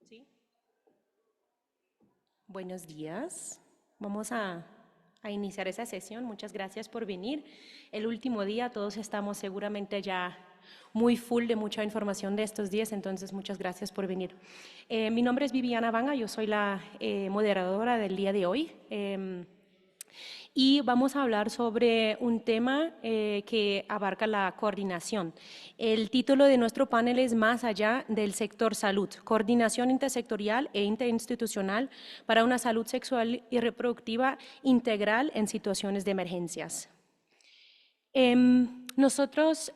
Sí. Buenos días. Vamos a iniciar esa sesión. Muchas gracias por venir. El último día, todos estamos seguramente ya muy full de mucha información de estos días, entonces muchas gracias por venir. Mi nombre es Viviana Vanga, yo soy la moderadora del día de hoy. Y vamos a hablar sobre un tema que abarca la coordinación. El título de nuestro panel es Más allá del sector salud, coordinación intersectorial e interinstitucional para una salud sexual y reproductiva integral en situaciones de emergencias. Nosotros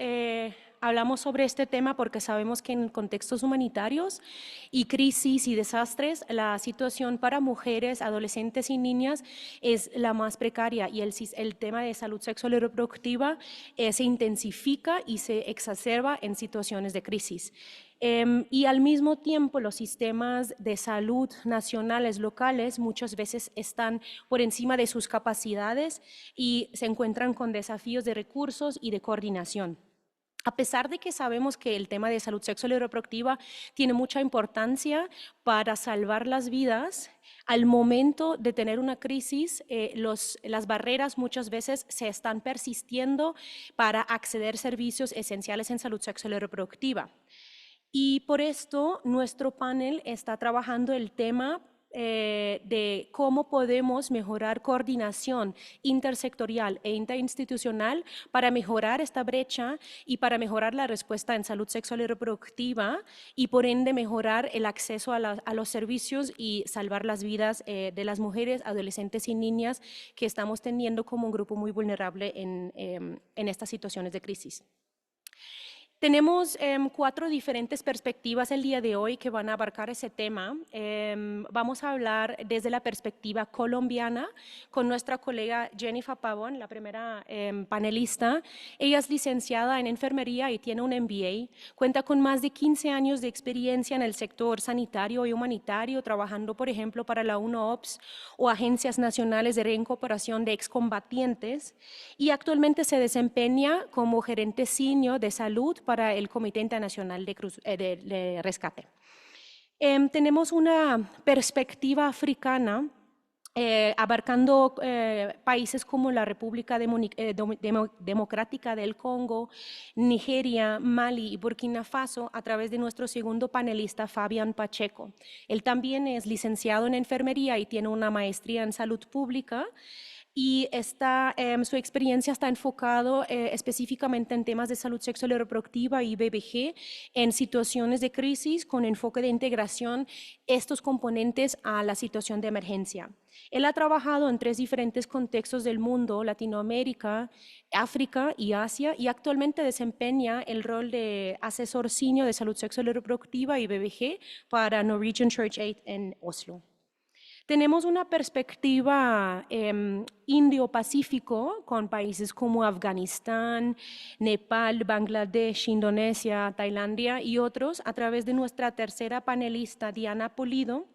hablamos sobre este tema porque sabemos que en contextos humanitarios y crisis y desastres, la situación para mujeres, adolescentes y niñas es la más precaria y el tema de salud sexual y reproductiva se intensifica y se exacerba en situaciones de crisis. Y al mismo tiempo los sistemas de salud nacionales, locales, muchas veces están por encima de sus capacidades y se encuentran con desafíos de recursos y de coordinación. A pesar de que sabemos que el tema de salud sexual y reproductiva tiene mucha importancia para salvar las vidas, al momento de tener una crisis, las barreras muchas veces se están persistiendo para acceder a servicios esenciales en salud sexual y reproductiva. Y por esto nuestro panel está trabajando el tema de cómo podemos mejorar coordinación intersectorial e interinstitucional para mejorar esta brecha y para mejorar la respuesta en salud sexual y reproductiva y por ende mejorar el acceso a los servicios y salvar las vidas de las mujeres, adolescentes y niñas que estamos teniendo como un grupo muy vulnerable en estas situaciones de crisis. Tenemos 4 diferentes perspectivas el día de hoy que van a abarcar ese tema. Vamos a hablar desde la perspectiva colombiana con nuestra colega Jennifer Pavón, la primera panelista. Ella es licenciada en enfermería y tiene un MBA. Cuenta con más de 15 años de experiencia en el sector sanitario y humanitario, trabajando, por ejemplo, para la UNOPS o agencias nacionales de reincorporación de excombatientes. Y actualmente se desempeña como gerente senior de salud para el Comité Internacional de Rescate. Tenemos una perspectiva africana abarcando países como la República Democrática del Congo, Nigeria, Mali y Burkina Faso a través de nuestro segundo panelista, Fabián Pacheco. Él también es licenciado en enfermería y tiene una maestría en salud pública. Y su experiencia está enfocado específicamente en temas de salud sexual y reproductiva y BBG en situaciones de crisis con enfoque de integración estos componentes a la situación de emergencia. Él ha trabajado en 3 diferentes contextos del mundo, Latinoamérica, África y Asia, y actualmente desempeña el rol de asesor senior de salud sexual y reproductiva y BBG para Norwegian Church Aid en Oslo. Tenemos una perspectiva Indio-Pacífico con países como Afganistán, Nepal, Bangladesh, Indonesia, Tailandia y otros a través de nuestra tercera panelista, Diana Pulido.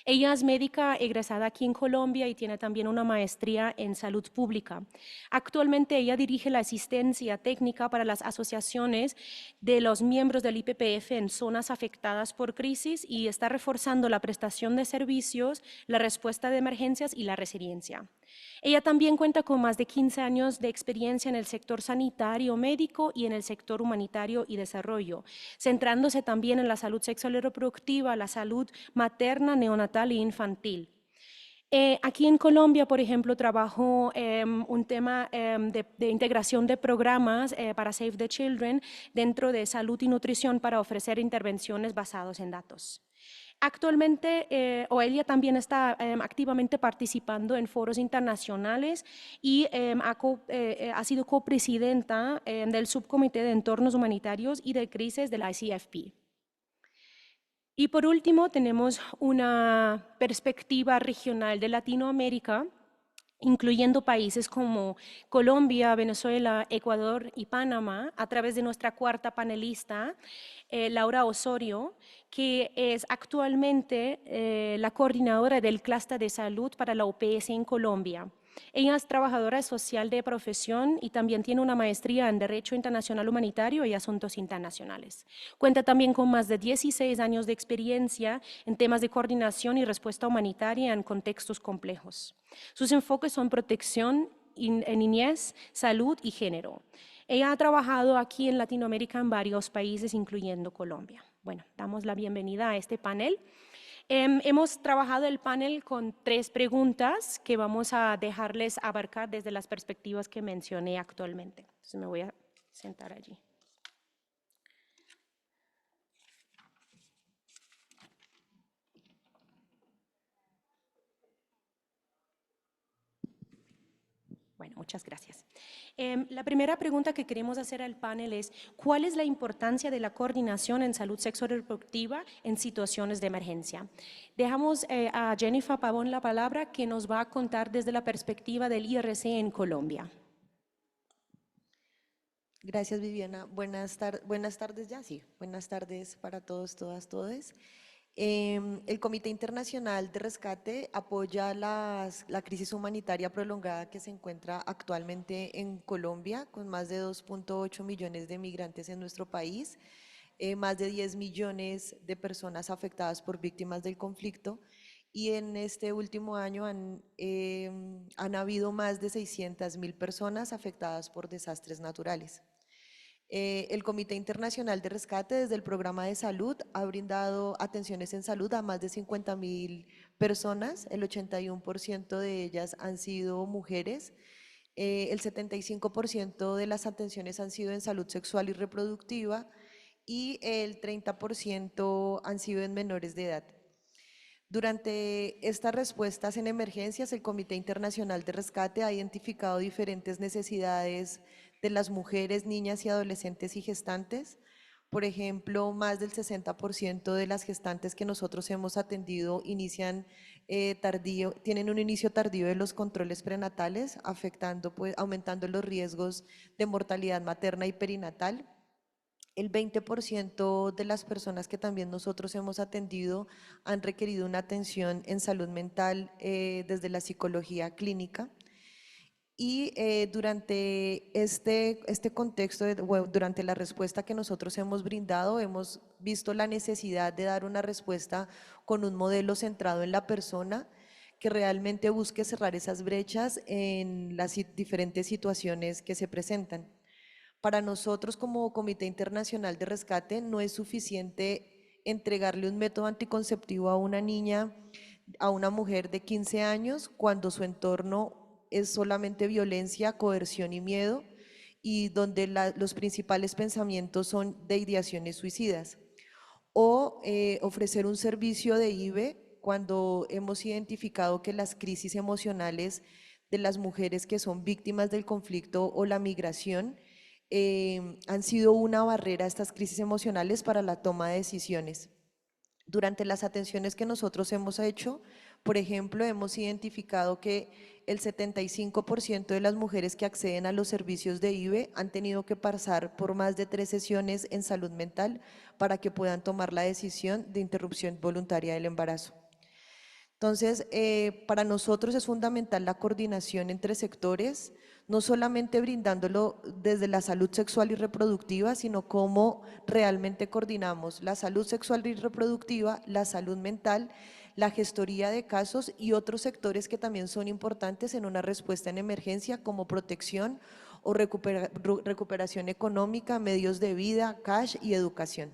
Ella es médica egresada aquí en Colombia y tiene también una maestría en salud pública. Actualmente ella dirige la asistencia técnica para las asociaciones de los miembros del IPPF en zonas afectadas por crisis y está reforzando la prestación de servicios, la respuesta de emergencias y la resiliencia. Ella también cuenta con más de 15 años de experiencia en el sector sanitario, médico y en el sector humanitario y desarrollo, centrándose también en la salud sexual y reproductiva, la salud materna, neonatal e infantil. Aquí en Colombia, por ejemplo, trabajo un tema de integración de programas para Save the Children dentro de salud y nutrición para ofrecer intervenciones basadas en datos. Actualmente, Oelia también está activamente participando en foros internacionales y ha sido copresidenta del Subcomité de Entornos Humanitarios y de Crisis del ICFP. Y por último, tenemos una perspectiva regional de Latinoamérica, incluyendo países como Colombia, Venezuela, Ecuador y Panamá, a través de nuestra cuarta panelista, Laura Osorio, que es actualmente la coordinadora del clúster de salud para la OPS en Colombia. Ella es trabajadora social de profesión y también tiene una maestría en Derecho Internacional Humanitario y Asuntos Internacionales. Cuenta también con más de 16 años de experiencia en temas de coordinación y respuesta humanitaria en contextos complejos. Sus enfoques son protección en niñez, salud y género. Ella ha trabajado aquí en Latinoamérica en varios países, incluyendo Colombia. Bueno, damos la bienvenida a este panel. Hemos trabajado el panel con 3 preguntas que vamos a dejarles abarcar desde las perspectivas que mencioné actualmente. Entonces me voy a sentar allí. Bueno, muchas gracias. La primera pregunta que queremos hacer al panel es, ¿cuál es la importancia de la coordinación en salud sexual y reproductiva en situaciones de emergencia? Dejamos a Jennifer Pavón la palabra, que nos va a contar desde la perspectiva del IRC en Colombia. Gracias, Viviana. Buenas tardes ya, sí. Buenas tardes para todos, todas, todes. El Comité Internacional de Rescate apoya la crisis humanitaria prolongada que se encuentra actualmente en Colombia, con más de 2.8 millones de migrantes en nuestro país, más de 10 millones de personas afectadas por víctimas del conflicto. Y en este último año han habido más de 600.000 personas afectadas por desastres naturales. El Comité Internacional de Rescate desde el programa de salud ha brindado atenciones en salud a más de 50.000 personas, el 81% de ellas han sido mujeres, el 75% de las atenciones han sido en salud sexual y reproductiva y el 30% han sido en menores de edad. Durante estas respuestas en emergencias, el Comité Internacional de Rescate ha identificado diferentes necesidades de las mujeres, niñas y adolescentes y gestantes. Por ejemplo, más del 60% de las gestantes que nosotros hemos atendido tienen un inicio tardío de los controles prenatales, aumentando los riesgos de mortalidad materna y perinatal. El 20% de las personas que también nosotros hemos atendido han requerido una atención en salud mental desde la psicología clínica. Y durante este contexto, durante la respuesta que nosotros hemos brindado, hemos visto la necesidad de dar una respuesta con un modelo centrado en la persona que realmente busque cerrar esas brechas en las diferentes situaciones que se presentan. Para nosotros como Comité Internacional de Rescate no es suficiente entregarle un método anticonceptivo a una niña, a una mujer de 15 años, cuando su entorno es solamente violencia, coerción y miedo, y donde los principales pensamientos son de ideaciones suicidas. O ofrecer un servicio de IVE cuando hemos identificado que las crisis emocionales de las mujeres que son víctimas del conflicto o la migración han sido una barrera a estas crisis emocionales para la toma de decisiones. Durante las atenciones que nosotros hemos hecho, por ejemplo, hemos identificado que el 75% de las mujeres que acceden a los servicios de IVE han tenido que pasar por más de 3 sesiones en salud mental para que puedan tomar la decisión de interrupción voluntaria del embarazo. Entonces, para nosotros es fundamental la coordinación entre sectores, no solamente brindándolo desde la salud sexual y reproductiva, sino cómo realmente coordinamos la salud sexual y reproductiva, la salud mental, la gestoría de casos y otros sectores que también son importantes en una respuesta en emergencia, como protección o recuperación económica, medios de vida, cash y educación.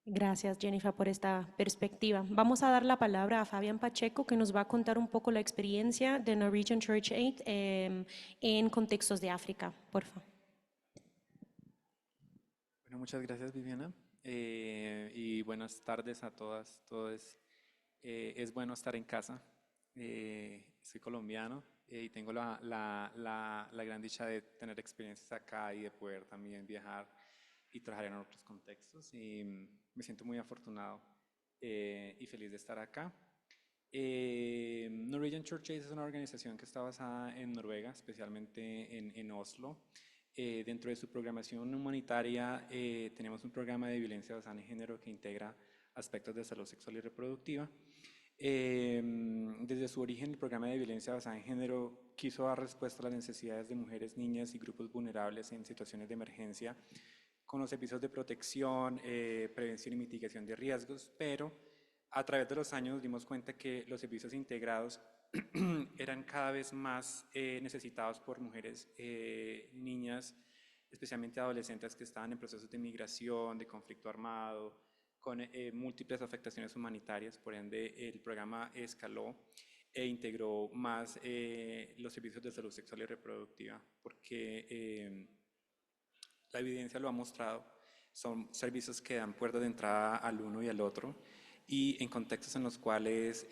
Gracias, Jennifer, por esta perspectiva. Vamos a dar la palabra a Fabián Pacheco, que nos va a contar un poco la experiencia de Norwegian Church Aid en contextos de África. Por favor. Bueno, muchas gracias, Viviana. Y buenas tardes a todas, todos. Es bueno estar en casa. Soy colombiano y tengo la gran dicha de tener experiencias acá y de poder también viajar y trabajar en otros contextos. Y me siento muy afortunado y feliz de estar acá. Norwegian Church Aid es una organización que está basada en Noruega, especialmente en Oslo. Dentro de su programación humanitaria tenemos un programa de violencia basada en género que integra aspectos de salud sexual y reproductiva. Desde su origen, el programa de violencia basada en género quiso dar respuesta a las necesidades de mujeres, niñas y grupos vulnerables en situaciones de emergencia, con los servicios de protección, prevención y mitigación de riesgos, pero a través de los años nos dimos cuenta que los servicios integrados eran cada vez más necesitados por mujeres, niñas, especialmente adolescentes que estaban en procesos de migración, de conflicto armado, con múltiples afectaciones humanitarias. Por ende, el programa escaló e integró más los servicios de salud sexual y reproductiva, porque la evidencia lo ha mostrado, son servicios que dan puertas de entrada al uno y al otro, y en contextos en los cuales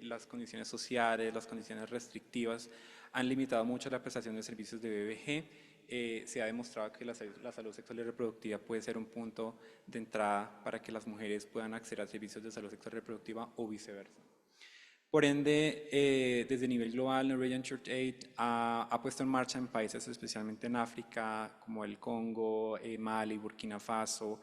las condiciones sociales, las condiciones restrictivas han limitado mucho la prestación de servicios de BBG. Se ha demostrado que la salud sexual y reproductiva puede ser un punto de entrada para que las mujeres puedan acceder a servicios de salud sexual y reproductiva o viceversa. Por ende, desde nivel global, Norwegian Church Aid ha puesto en marcha en países, especialmente en África, como el Congo, Mali, Burkina Faso,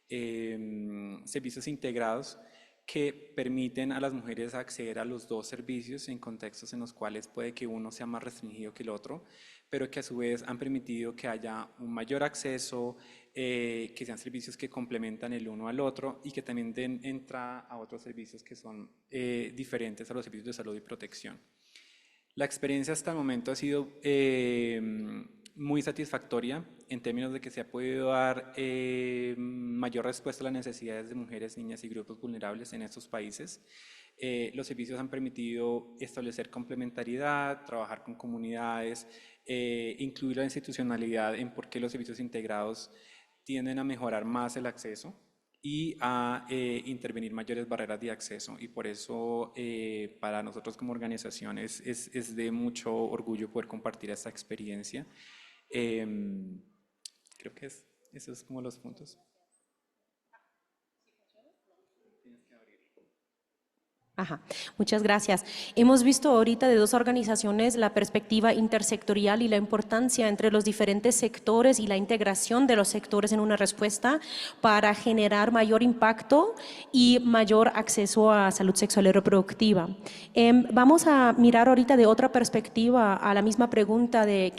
servicios integrados que permiten a las mujeres acceder a los dos servicios en contextos en los cuales puede que uno sea más restringido que el otro, pero que a su vez han permitido que haya un mayor acceso, que sean servicios que complementan el uno al otro y que también den entrada a otros servicios que son diferentes a los servicios de salud y protección. La experiencia hasta el momento ha sido muy satisfactoria en términos de que se ha podido dar mayor respuesta a las necesidades de mujeres, niñas y grupos vulnerables en estos países. Los servicios han permitido establecer complementariedad, trabajar con comunidades, incluir la institucionalidad en por qué los servicios integrados tienden a mejorar más el acceso y a intervenir mayores barreras de acceso, y por eso para nosotros como organización es de mucho orgullo poder compartir esta experiencia. Creo que esos son como los puntos. Ajá, muchas gracias. Hemos visto ahorita de dos organizaciones la perspectiva intersectorial y la importancia entre los diferentes sectores y la integración de los sectores en una respuesta para generar mayor impacto y mayor acceso a salud sexual y reproductiva. Vamos a mirar ahorita de otra perspectiva a la misma pregunta de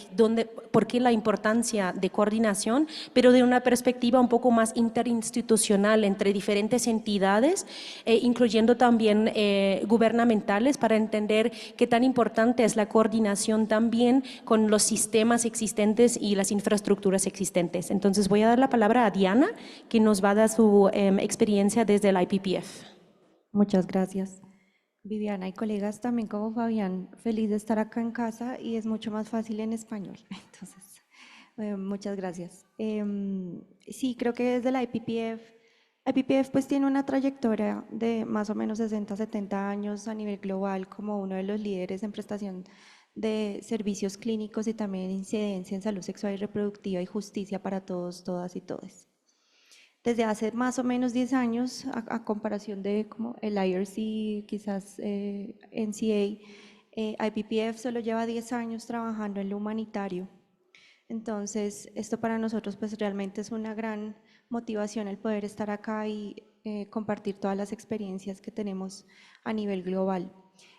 por qué la importancia de coordinación, pero de una perspectiva un poco más interinstitucional entre diferentes entidades, incluyendo también gubernamentales, para entender qué tan importante es la coordinación también con los sistemas existentes y las infraestructuras existentes. Entonces voy a dar la palabra a Diana, que nos va a dar su experiencia desde el IPPF. Muchas gracias, Viviana y colegas. También como Fabián, feliz de estar acá en casa, y es mucho más fácil en español. Entonces, muchas gracias. Sí, creo que desde la IPPF pues tiene una trayectoria de más o menos 60-70 años a nivel global como uno de los líderes en prestación de servicios clínicos y también incidencia en salud sexual y reproductiva y justicia para todos, todas y todes. Desde hace más o menos 10 años, a comparación de como el IRC, quizás NCA, IPPF solo lleva 10 años trabajando en lo humanitario. Entonces, esto para nosotros pues realmente es una gran motivación el poder estar acá y compartir todas las experiencias que tenemos a nivel global.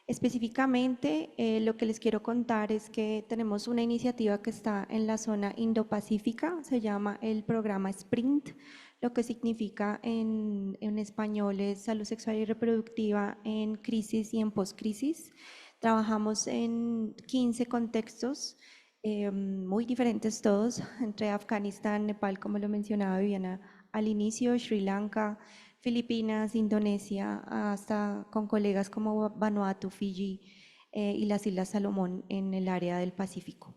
Específicamente, lo que les quiero contar es que tenemos una iniciativa que está en la zona Indo-Pacífica, se llama el programa SPRINT, lo que significa en español es salud sexual y reproductiva en crisis y en postcrisis. Trabajamos en 15 contextos, muy diferentes todos, entre Afganistán, Nepal, como lo mencionaba Viviana al inicio, Sri Lanka, Filipinas, Indonesia, hasta con colegas como Vanuatu, Fiji y las Islas Salomón en el área del Pacífico.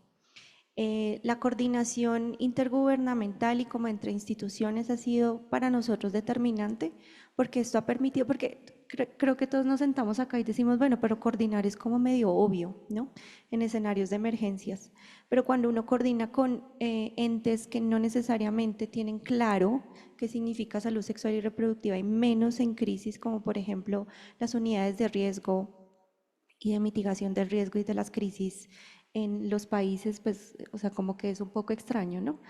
La coordinación intergubernamental y como entre instituciones ha sido para nosotros determinante, porque esto ha permitido, porque creo que todos nos sentamos acá y decimos, bueno, pero coordinar es como medio obvio, ¿no? En escenarios de emergencias, pero cuando uno coordina con entes que no necesariamente tienen claro qué significa salud sexual y reproductiva, y menos en crisis, como por ejemplo las unidades de riesgo y de mitigación del riesgo y de las crisis en los países, pues, o sea, como que es un poco extraño, ¿no?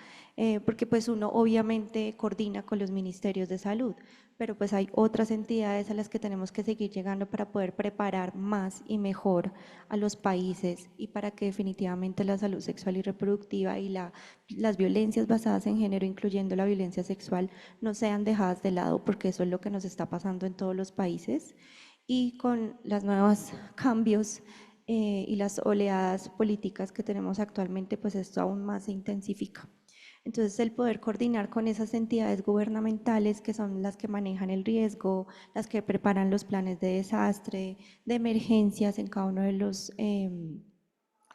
Porque pues uno obviamente coordina con los ministerios de salud, pero pues hay otras entidades a las que tenemos que seguir llegando para poder preparar más y mejor a los países y para que definitivamente la salud sexual y reproductiva y las violencias basadas en género, incluyendo la violencia sexual, no sean dejadas de lado, porque eso es lo que nos está pasando en todos los países. Y con los nuevos cambios y las oleadas políticas que tenemos actualmente, pues esto aún más se intensifica. Entonces, el poder coordinar con esas entidades gubernamentales que son las que manejan el riesgo, las que preparan los planes de desastre, de emergencias en cada uno de los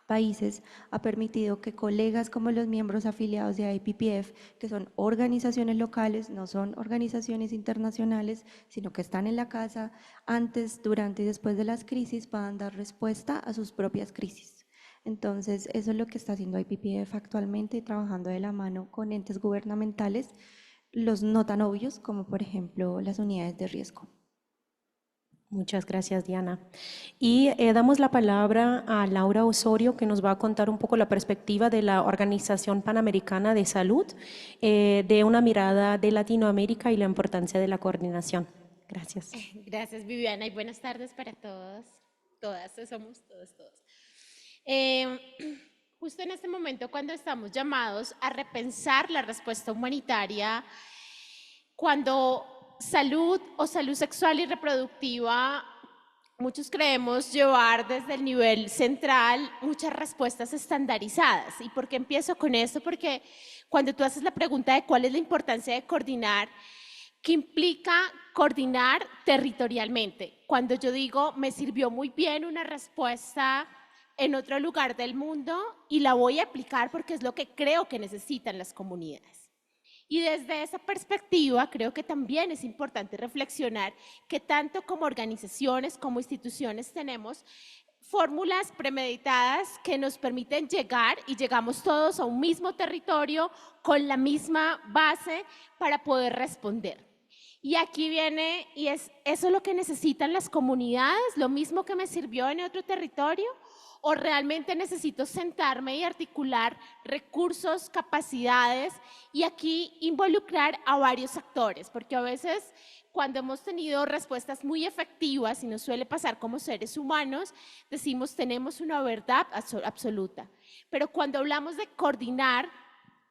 países, ha permitido que colegas como los miembros afiliados de IPPF, que son organizaciones locales, no son organizaciones internacionales, sino que están en la casa antes, durante y después de las crisis, puedan dar respuesta a sus propias crisis. Entonces, eso es lo que está haciendo IPPF actualmente, trabajando de la mano con entes gubernamentales, los no tan obvios, como por ejemplo las unidades de riesgo. Muchas gracias, Diana. Y damos la palabra a Laura Osorio, que nos va a contar un poco la perspectiva de la Organización Panamericana de Salud, de una mirada de Latinoamérica y la importancia de la coordinación. Gracias. Gracias, Viviana, y buenas tardes para todos, todas, somos todos. Justo en este momento, cuando estamos llamados a repensar la respuesta humanitaria, cuando salud o salud sexual y reproductiva, muchos creemos llevar desde el nivel central muchas respuestas estandarizadas. ¿Y por qué empiezo con esto? Porque cuando tú haces la pregunta de cuál es la importancia de coordinar, ¿qué implica coordinar territorialmente? Cuando yo digo, me sirvió muy bien una respuesta en otro lugar del mundo y la voy a aplicar porque es lo que creo que necesitan las comunidades. Y desde esa perspectiva, creo que también es importante reflexionar que tanto como organizaciones, como instituciones, tenemos fórmulas premeditadas que nos permiten llegar y llegamos todos a un mismo territorio con la misma base para poder responder. Y aquí viene, y es eso lo que necesitan las comunidades, lo mismo que me sirvió en otro territorio, o realmente necesito sentarme y articular recursos, capacidades y aquí involucrar a varios actores, porque a veces cuando hemos tenido respuestas muy efectivas, y nos suele pasar como seres humanos, decimos tenemos una verdad absoluta, pero cuando hablamos de coordinar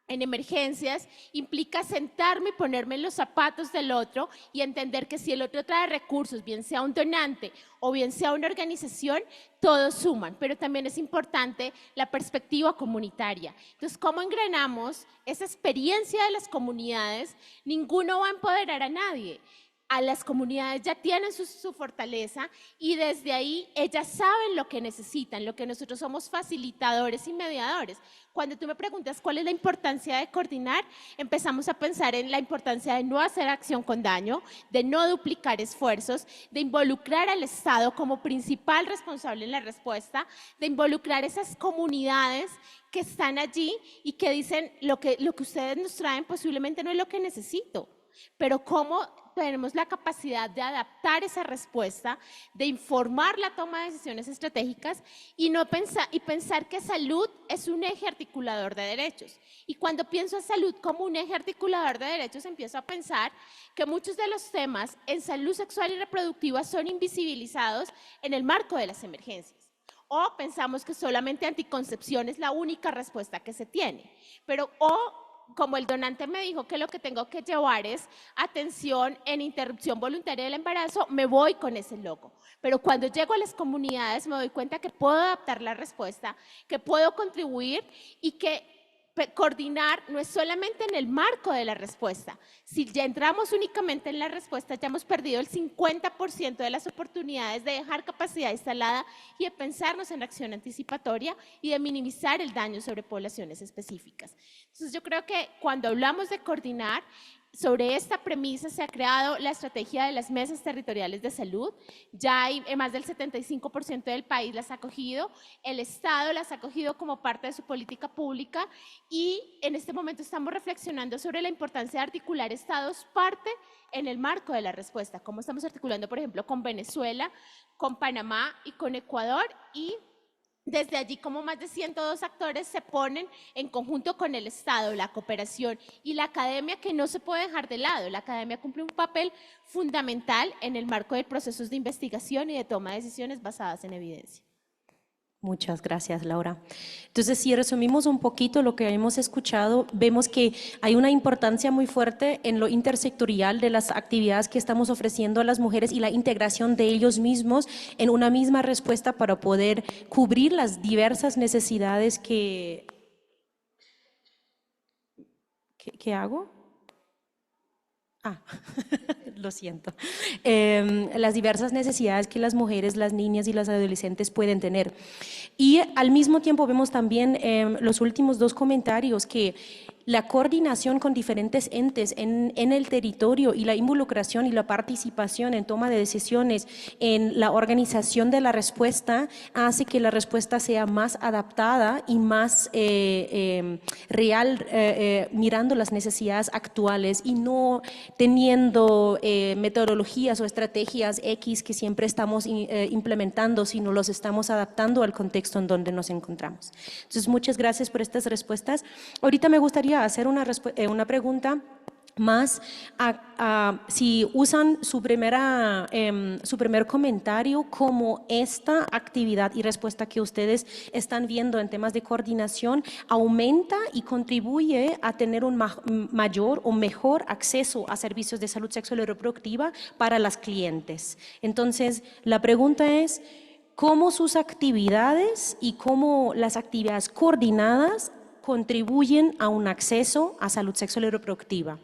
en emergencias, implica sentarme y ponerme en los zapatos del otro y entender que si el otro trae recursos, bien sea un donante o bien sea una organización, todos suman, pero también es importante la perspectiva comunitaria. Entonces, ¿cómo engranamos esa experiencia de las comunidades? Ninguno va a empoderar a nadie. A las comunidades ya tienen su fortaleza y desde ahí ellas saben lo que necesitan, lo que nosotros somos facilitadores y mediadores. Cuando tú me preguntas cuál es la importancia de coordinar, empezamos a pensar en la importancia de no hacer acción con daño, de no duplicar esfuerzos, de involucrar al Estado como principal responsable en la respuesta, de involucrar esas comunidades que están allí y que dicen lo que ustedes nos traen posiblemente no es lo que necesito, pero cómo tenemos la capacidad de adaptar esa respuesta, de informar la toma de decisiones estratégicas y pensar que salud es un eje articulador de derechos. Y cuando pienso en salud como un eje articulador de derechos, empiezo a pensar que muchos de los temas en salud sexual y reproductiva son invisibilizados en el marco de las emergencias. O pensamos que solamente anticoncepción es la única respuesta que se tiene, pero como el donante me dijo que lo que tengo que llevar es atención en interrupción voluntaria del embarazo, me voy con ese logo. Pero cuando llego a las comunidades me doy cuenta que puedo adaptar la respuesta, que puedo contribuir y que coordinar no es solamente en el marco de la respuesta. Si ya entramos únicamente en la respuesta, ya hemos perdido el 50% de las oportunidades de dejar capacidad instalada y de pensarnos en acción anticipatoria y de minimizar el daño sobre poblaciones específicas. Entonces, yo creo que cuando hablamos de coordinar, sobre esta premisa se ha creado la estrategia de las mesas territoriales de salud. Ya hay más del 75% del país las ha acogido, el Estado las ha acogido como parte de su política pública y en este momento estamos reflexionando sobre la importancia de articular Estados parte en el marco de la respuesta, como estamos articulando, por ejemplo, con Venezuela, con Panamá y con Ecuador y Desde allí, como más de 102 actores se ponen en conjunto con el Estado, la cooperación y la academia, que no se puede dejar de lado. La academia cumple un papel fundamental en el marco de procesos de investigación y de toma de decisiones basadas en evidencia. Muchas gracias, Laura. Entonces, si resumimos un poquito lo que hemos escuchado, vemos que hay una importancia muy fuerte en lo intersectorial de las actividades que estamos ofreciendo a las mujeres y la integración de ellos mismos en una misma respuesta para poder cubrir las diversas necesidades que hago. Lo siento. Las diversas necesidades que las mujeres, las niñas y las adolescentes pueden tener. Y al mismo tiempo vemos también los últimos dos comentarios que la coordinación con diferentes entes en el territorio y la involucración y la participación en toma de decisiones en la organización de la respuesta hace que la respuesta sea más adaptada y más real, mirando las necesidades actuales y no teniendo metodologías o estrategias X que siempre estamos implementando, sino los estamos adaptando al contexto en donde nos encontramos. Entonces, muchas gracias por estas respuestas. Ahorita me gustaría hacer una pregunta más si usan su primer comentario como esta actividad y respuesta que ustedes están viendo en temas de coordinación aumenta y contribuye a tener un mayor o mejor acceso a servicios de salud sexual y reproductiva para las clientes. Entonces, la pregunta es, ¿cómo sus actividades y cómo las actividades coordinadas contribuyen a un acceso a salud sexual y reproductiva?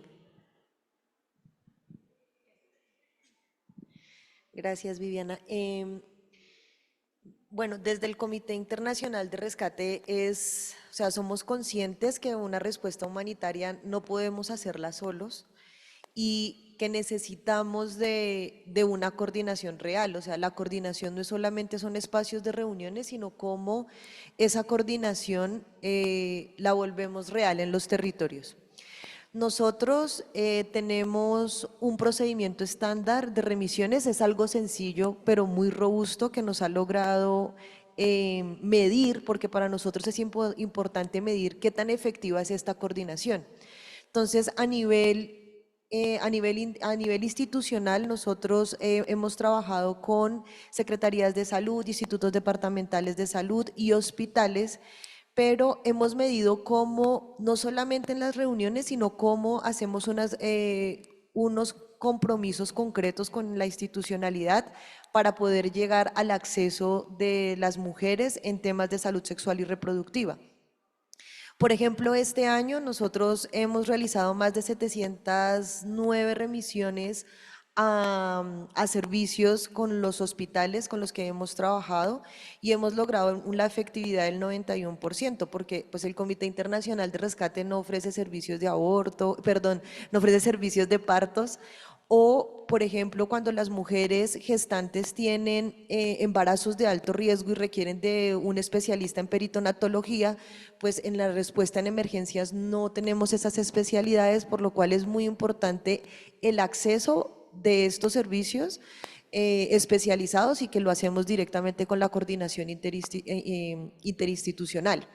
Gracias, Viviana. Bueno, desde el Comité Internacional de Rescate somos conscientes que una respuesta humanitaria no podemos hacerla solos y que necesitamos de una coordinación real. O sea, la coordinación no solamente son espacios de reuniones, sino cómo esa coordinación la volvemos real en los territorios. Nosotros tenemos un procedimiento estándar de remisiones, es algo sencillo pero muy robusto que nos ha logrado medir, porque para nosotros es importante medir qué tan efectiva es esta coordinación. Entonces, a nivel institucional, nosotros hemos trabajado con secretarías de salud, institutos departamentales de salud y hospitales, pero hemos medido cómo, no solamente en las reuniones, sino cómo hacemos unos compromisos concretos con la institucionalidad para poder llegar al acceso de las mujeres en temas de salud sexual y reproductiva. Por ejemplo, este año nosotros hemos realizado más de 709 remisiones a servicios con los hospitales con los que hemos trabajado y hemos logrado la efectividad del 91%, porque pues el Comité Internacional de Rescate no ofrece servicios de aborto, perdón, no ofrece servicios de partos. O, por ejemplo, cuando las mujeres gestantes tienen embarazos de alto riesgo y requieren de un especialista en peritonatología, pues en la respuesta en emergencias no tenemos esas especialidades, por lo cual es muy importante el acceso de estos servicios especializados y que lo hacemos directamente con la coordinación interinstitucional.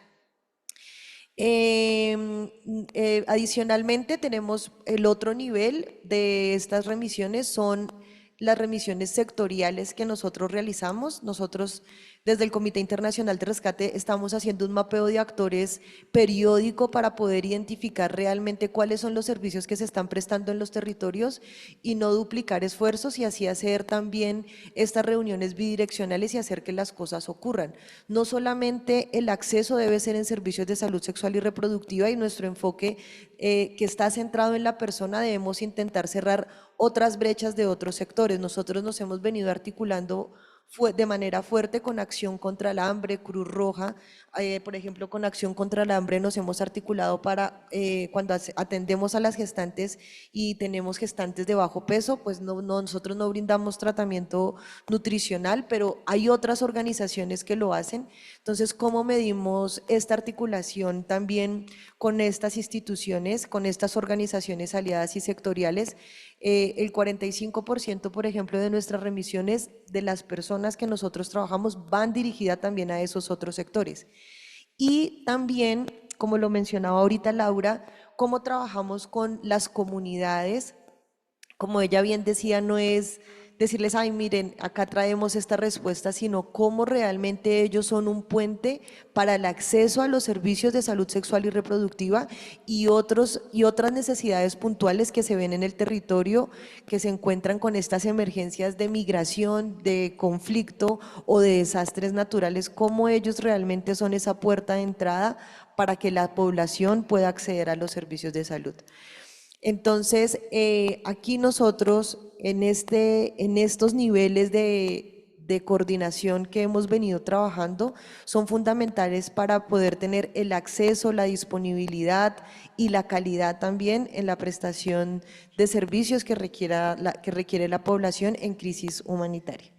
Adicionalmente, tenemos el otro nivel de estas remisiones, son las remisiones sectoriales que nosotros realizamos. Nosotros desde el Comité Internacional de Rescate estamos haciendo un mapeo de actores periódico para poder identificar realmente cuáles son los servicios que se están prestando en los territorios y no duplicar esfuerzos, y así hacer también estas reuniones bidireccionales y hacer que las cosas ocurran. No solamente el acceso debe ser en servicios de salud sexual y reproductiva, y nuestro enfoque que está centrado en la persona, debemos intentar cerrar otras brechas de otros sectores. Nosotros nos hemos venido articulando de manera fuerte con Acción contra el Hambre, Cruz Roja. Por ejemplo, con Acción contra el Hambre nos hemos articulado para cuando atendemos a las gestantes y tenemos gestantes de bajo peso, pues nosotros no brindamos tratamiento nutricional, pero hay otras organizaciones que lo hacen. Entonces, ¿cómo medimos esta articulación también con estas instituciones, con estas organizaciones aliadas y sectoriales? El 45%, por ejemplo, de nuestras remisiones de las personas personas que nosotros trabajamos van dirigidas también a esos otros sectores. Y también, como lo mencionaba ahorita Laura, cómo trabajamos con las comunidades. Como ella bien decía, no es decirles, ay, miren, acá traemos esta respuesta, sino cómo realmente ellos son un puente para el acceso a los servicios de salud sexual y reproductiva y otras necesidades puntuales que se ven en el territorio, que se encuentran con estas emergencias de migración, de conflicto o de desastres naturales, cómo ellos realmente son esa puerta de entrada para que la población pueda acceder a los servicios de salud. Entonces, aquí nosotros en estos niveles de coordinación que hemos venido trabajando son fundamentales para poder tener el acceso, la disponibilidad y la calidad también en la prestación de servicios que requiere la población en crisis humanitaria.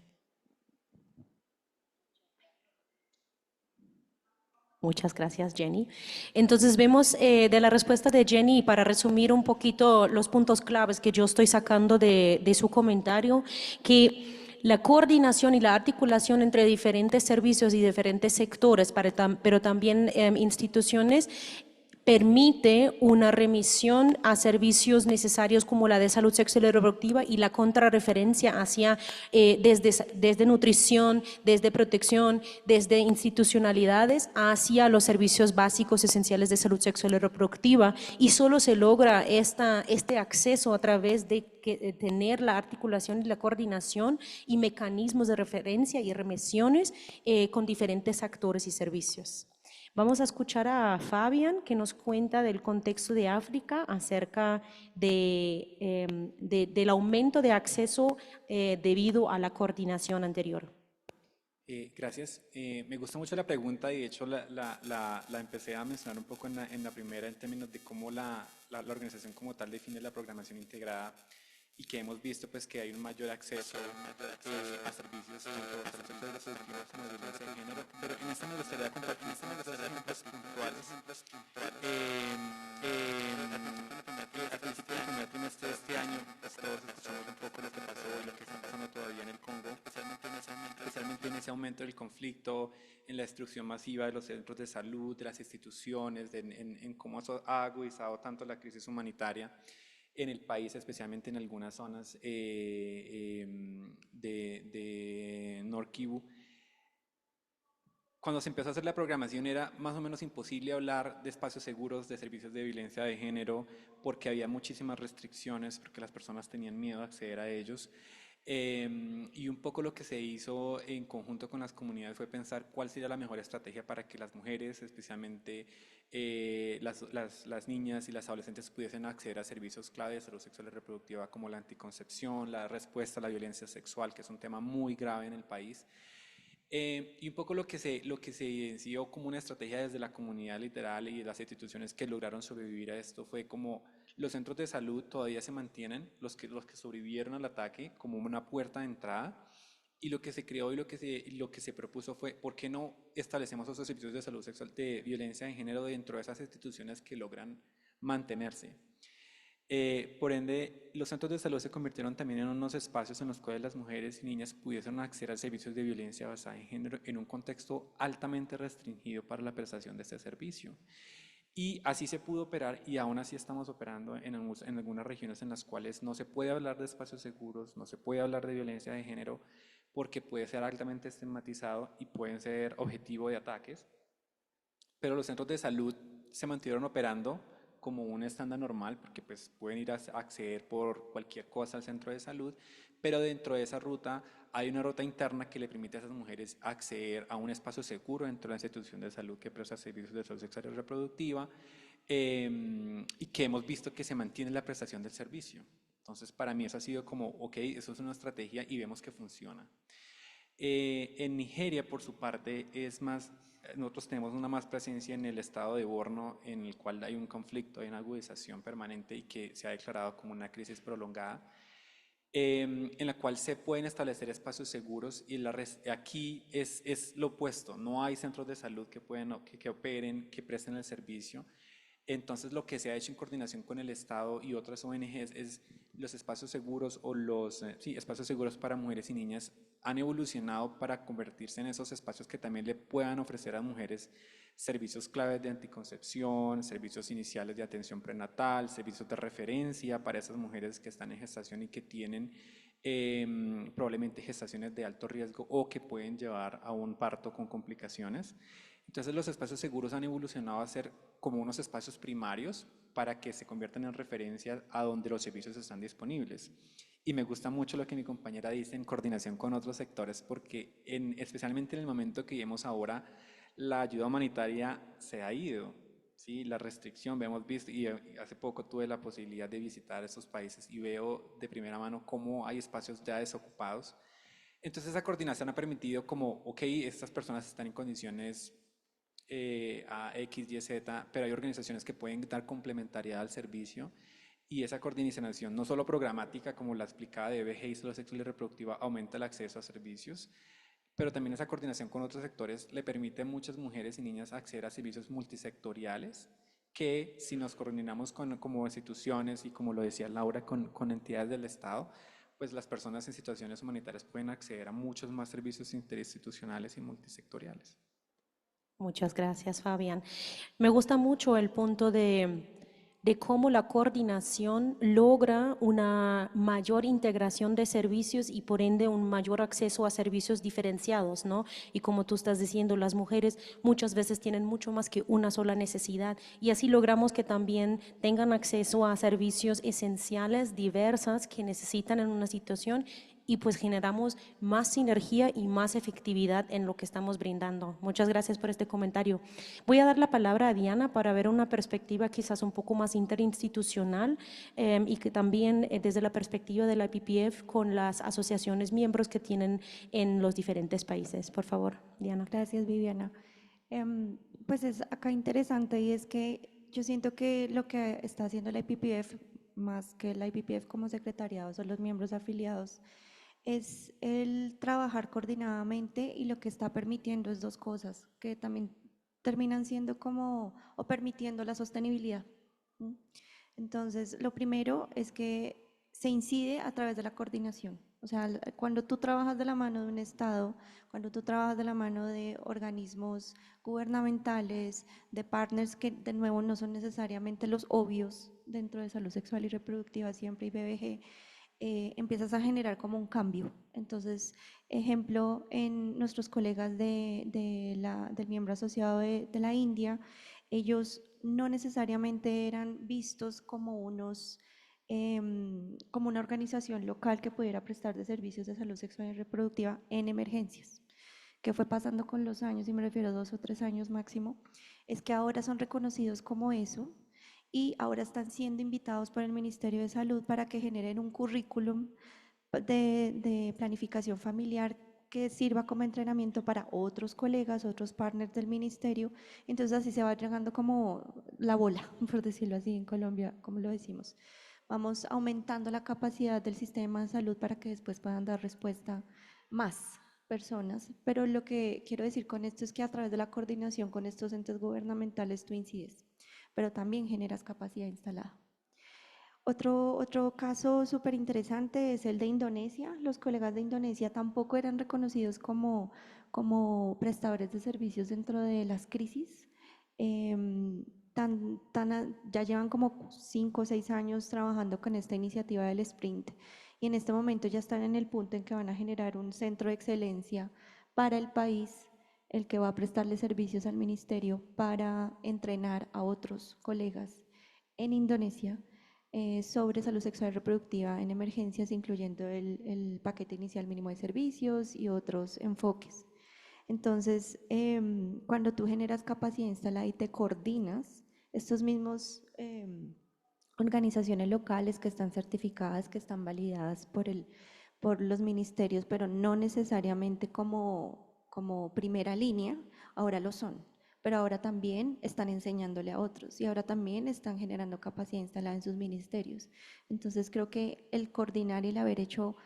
Muchas gracias, Jenny. Entonces vemos de la respuesta de Jenny, para resumir un poquito los puntos claves que yo estoy sacando de su comentario, que la coordinación y la articulación entre diferentes servicios y diferentes sectores, pero también instituciones, permite una remisión a servicios necesarios como la de salud sexual y reproductiva y la contrarreferencia hacia desde nutrición, desde protección, desde institucionalidades hacia los servicios básicos esenciales de salud sexual y reproductiva, y solo se logra este acceso a través de tener la articulación y la coordinación y mecanismos de referencia y remisiones con diferentes actores y servicios. Vamos a escuchar a Fabián, que nos cuenta del contexto de África acerca del aumento de acceso debido a la coordinación anterior. Gracias. Me gusta mucho la pregunta y de hecho la empecé a mencionar un poco en la primera en términos de cómo la organización como tal define la programación integrada y que hemos visto pues que hay un mayor acceso a servicios tanto reproductivos como de violencia de género, pero en esta me gustaría compartir ejemplos puntuales. Al principio del primer trimestre de este año, pues, todos escuchamos un poco lo que pasó y lo que está pasando todavía en el Congo, especialmente en ese aumento del conflicto, en la destrucción masiva de los centros de salud, de las instituciones, en cómo eso ha agudizado tanto la crisis humanitaria en el país, especialmente en algunas zonas de Nord Kivu. Cuando se empezó a hacer la programación era más o menos imposible hablar de espacios seguros, de servicios de violencia de género, porque había muchísimas restricciones, porque las personas tenían miedo a acceder a ellos. Y un poco lo que se hizo en conjunto con las comunidades fue pensar cuál sería la mejor estrategia para que las mujeres, especialmente las niñas y las adolescentes, pudiesen acceder a servicios clave de salud sexual y reproductiva como la anticoncepción, la respuesta a la violencia sexual, que es un tema muy grave en el país. Y un poco lo que se evidenció como una estrategia desde la comunidad literal y las instituciones que lograron sobrevivir a esto fue como los centros de salud todavía se mantienen, los que sobrevivieron al ataque, como una puerta de entrada, y lo que se creó y lo que se propuso fue, ¿por qué no establecemos esos servicios de salud sexual de violencia de género dentro de esas instituciones que logran mantenerse? Por ende, los centros de salud se convirtieron también en unos espacios en los cuales las mujeres y niñas pudiesen acceder a servicios de violencia basada en género en un contexto altamente restringido para la prestación de este servicio. Y así se pudo operar y aún así estamos operando en algunas regiones en las cuales no se puede hablar de espacios seguros, no se puede hablar de violencia de género porque puede ser altamente estigmatizado y pueden ser objetivo de ataques. Pero los centros de salud se mantuvieron operando como un estándar normal, porque pues pueden ir a acceder por cualquier cosa al centro de salud, pero dentro de esa ruta hay una ruta interna que le permite a esas mujeres acceder a un espacio seguro dentro de la institución de salud que presta servicios de salud sexual y reproductiva, y que hemos visto que se mantiene la prestación del servicio. Entonces, para mí eso ha sido como, ok, eso es una estrategia y vemos que funciona. En Nigeria, por su parte, nosotros tenemos una más presencia en el estado de Borno, en el cual hay un conflicto, hay una agudización permanente y que se ha declarado como una crisis prolongada, en la cual se pueden establecer espacios seguros y aquí es lo opuesto, no hay centros de salud que operen, que presten el servicio. Entonces lo que se ha hecho en coordinación con el Estado y otras ONGs es los espacios seguros o los sí, espacios seguros para mujeres y niñas han evolucionado para convertirse en esos espacios que también le puedan ofrecer a mujeres servicios claves de anticoncepción, servicios iniciales de atención prenatal, servicios de referencia para esas mujeres que están en gestación y que tienen probablemente gestaciones de alto riesgo o que pueden llevar a un parto con complicaciones. Entonces los espacios seguros han evolucionado a ser como unos espacios primarios para que se conviertan en referencia a donde los servicios están disponibles. Y me gusta mucho lo que mi compañera dice en coordinación con otros sectores, porque especialmente en el momento que vivimos ahora, la ayuda humanitaria se ha ido, ¿sí? La restricción, hemos visto, y hace poco tuve la posibilidad de visitar esos países y veo de primera mano cómo hay espacios ya desocupados. Entonces esa coordinación ha permitido como, ok, estas personas están en condiciones a X, Y, Z, pero hay organizaciones que pueden dar complementariedad al servicio y esa coordinación, no solo programática, como la explicaba de BG y salud sexual y reproductiva, aumenta el acceso a servicios, pero también esa coordinación con otros sectores le permite a muchas mujeres y niñas acceder a servicios multisectoriales que si nos coordinamos con como instituciones y como lo decía Laura, con entidades del Estado, pues las personas en situaciones humanitarias pueden acceder a muchos más servicios interinstitucionales y multisectoriales. Muchas gracias, Fabián. Me gusta mucho el punto de cómo la coordinación logra una mayor integración de servicios y por ende un mayor acceso a servicios diferenciados, ¿no? Y como tú estás diciendo, las mujeres muchas veces tienen mucho más que una sola necesidad y así logramos que también tengan acceso a servicios esenciales, diversas, que necesitan en una situación y pues generamos más sinergia y más efectividad en lo que estamos brindando. Muchas gracias por este comentario. Voy a dar la palabra a Diana para ver una perspectiva quizás un poco más interinstitucional y que también desde la perspectiva de la IPPF con las asociaciones miembros que tienen en los diferentes países. Por favor, Diana. Gracias, Viviana. Pues es acá interesante y es que yo siento que lo que está haciendo la IPPF, más que la IPPF como secretariado, son los miembros afiliados, es el trabajar coordinadamente y lo que está permitiendo es dos cosas que también terminan siendo como o permitiendo la sostenibilidad. ¿Mm? Entonces, lo primero es que se incide a través de la coordinación. O sea, cuando tú trabajas de la mano de un Estado, cuando tú trabajas de la mano de organismos gubernamentales, de partners que de nuevo no son necesariamente los obvios dentro de salud sexual y reproductiva, siempre y BBG, empiezas a generar como un cambio. Entonces, ejemplo, en nuestros colegas del miembro asociado de la India, ellos no necesariamente eran vistos como como una organización local que pudiera prestar de servicios de salud sexual y reproductiva en emergencias. ¿Qué fue pasando con los años? Y me refiero a 2 o 3 años máximo, es que ahora son reconocidos como eso y ahora están siendo invitados por el Ministerio de Salud para que generen un currículum de planificación familiar que sirva como entrenamiento para otros colegas, otros partners del ministerio. Entonces así se va llegando como la bola, por decirlo así en Colombia, como lo decimos. Vamos aumentando la capacidad del sistema de salud para que después puedan dar respuesta más personas, pero lo que quiero decir con esto es que a través de la coordinación con estos entes gubernamentales tú incides, pero también generas capacidad instalada. Otro caso súper interesante es el de Indonesia. Los colegas de Indonesia tampoco eran reconocidos como prestadores de servicios dentro de las crisis. Ya llevan como 5 o 6 años trabajando con esta iniciativa del Sprint y en este momento ya están en el punto en que van a generar un centro de excelencia para el país, el que va a prestarle servicios al ministerio para entrenar a otros colegas en Indonesia sobre salud sexual y reproductiva en emergencias, incluyendo el paquete inicial mínimo de servicios y otros enfoques. Entonces, cuando tú generas capacidad instalada y te coordinas, estos mismos organizaciones locales que están certificadas, que están validadas por los ministerios, pero no necesariamente como primera línea, ahora lo son, pero ahora también están enseñándole a otros y ahora también están generando capacidad instalada en sus ministerios. Entonces creo que el coordinar y el haber hecho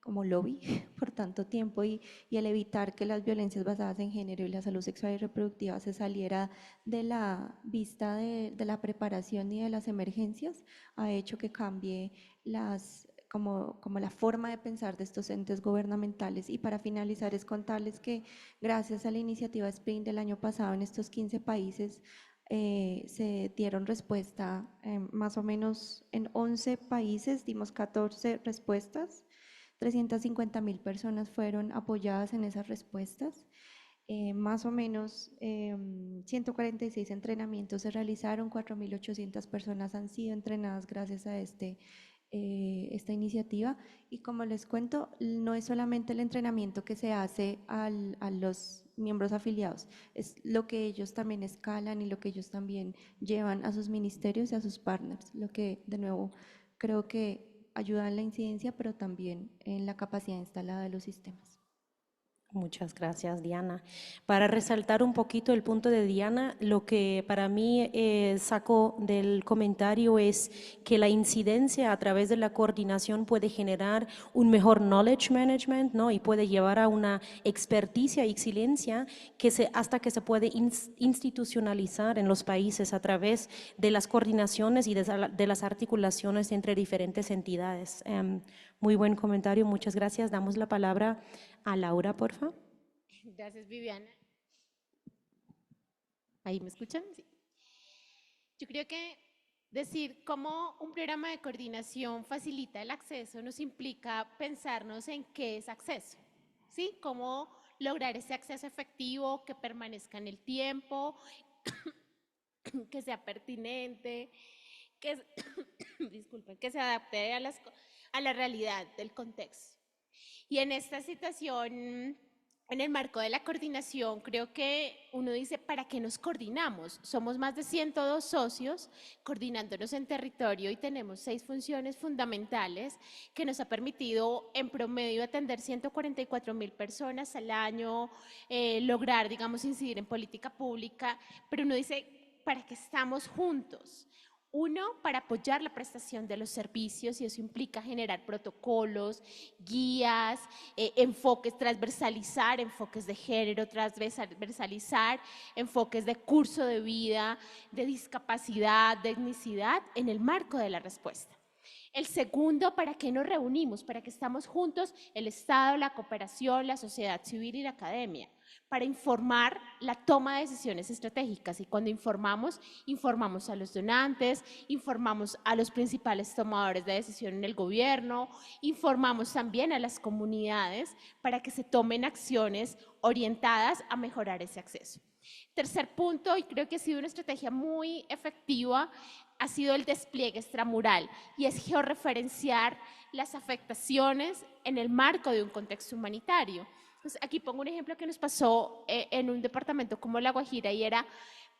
como lobby por tanto tiempo y el evitar que las violencias basadas en género y la salud sexual y reproductiva se saliera de la vista de la preparación y de las emergencias, ha hecho que cambie como la forma de pensar de estos entes gubernamentales. Y para finalizar es contarles que gracias a la iniciativa SPRING del año pasado en estos 15 países se dieron respuesta más o menos en 11 países, dimos 14 respuestas, 350.000 personas fueron apoyadas en esas respuestas. Más o menos 146 entrenamientos se realizaron, 4.800 personas han sido entrenadas gracias a esta iniciativa. Y como les cuento, no es solamente el entrenamiento que se hace a los miembros afiliados, es lo que ellos también escalan y lo que ellos también llevan a sus ministerios y a sus partners, lo que de nuevo creo que ayuda en la incidencia, pero también en la capacidad instalada de los sistemas. Muchas gracias, Diana. Para resaltar un poquito el punto de Diana, lo que para mí saco del comentario es que la incidencia a través de la coordinación puede generar un mejor knowledge management, ¿no? Y puede llevar a una experticia y excelencia hasta que se puede institucionalizar en los países a través de las coordinaciones y de las articulaciones entre diferentes entidades. Muy buen comentario, muchas gracias. Damos la palabra a Laura, por favor. Gracias, Viviana. ¿Ahí me escuchan? Sí. Yo creo que decir cómo un programa de coordinación facilita el acceso nos implica pensarnos en qué es acceso, ¿sí? Cómo lograr ese acceso efectivo, que permanezca en el tiempo, que sea pertinente, disculpen, que se adapte a la realidad del contexto. Y en esta situación, en el marco de la coordinación, creo que uno dice, ¿para qué nos coordinamos? Somos más de 102 socios coordinándonos en territorio y tenemos 6 funciones fundamentales que nos ha permitido en promedio atender 144.000 personas al año, lograr, digamos, incidir en política pública, pero uno dice, ¿para qué estamos juntos? Uno, para apoyar la prestación de los servicios, y eso implica generar protocolos, guías, enfoques, transversalizar enfoques de género, transversalizar enfoques de curso de vida, de discapacidad, de etnicidad en el marco de la respuesta. El segundo, ¿para qué nos reunimos? Para que estamos juntos el Estado, la cooperación, la sociedad civil y la academia, para informar la toma de decisiones estratégicas. Y cuando informamos, informamos a los donantes, informamos a los principales tomadores de decisión en el gobierno, informamos también a las comunidades para que se tomen acciones orientadas a mejorar ese acceso. Tercer punto, y creo que ha sido una estrategia muy efectiva, ha sido el despliegue extramural, y es georreferenciar las afectaciones en el marco de un contexto humanitario. Entonces, aquí pongo un ejemplo que nos pasó en un departamento como La Guajira, y era,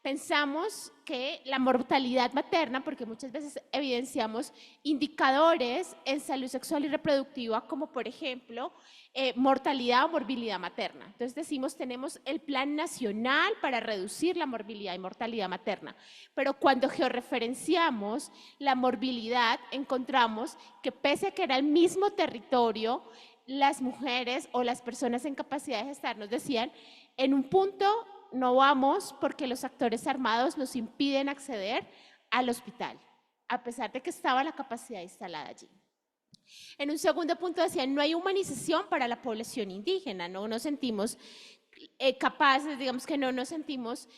pensamos que la mortalidad materna, porque muchas veces evidenciamos indicadores en salud sexual y reproductiva, como por ejemplo, mortalidad o morbilidad materna. Entonces decimos, tenemos el Plan Nacional para reducir la morbilidad y mortalidad materna, pero cuando georreferenciamos la morbilidad, encontramos que pese a que era el mismo territorio, las mujeres o las personas en capacidad de gestar nos decían, en un punto no vamos porque los actores armados nos impiden acceder al hospital, a pesar de que estaba la capacidad instalada allí. En un segundo punto decían, no hay humanización para la población indígena, no nos sentimos capaces, digamos que no nos sentimos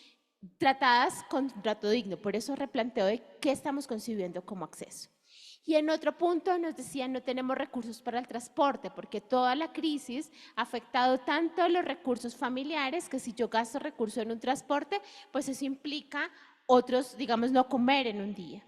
tratadas con trato digno, por eso replanteo de qué estamos concibiendo como acceso. Y en otro punto nos decían, no tenemos recursos para el transporte, porque toda la crisis ha afectado tanto los recursos familiares, que si yo gasto recursos en un transporte, pues eso implica otros, digamos, no comer en un día.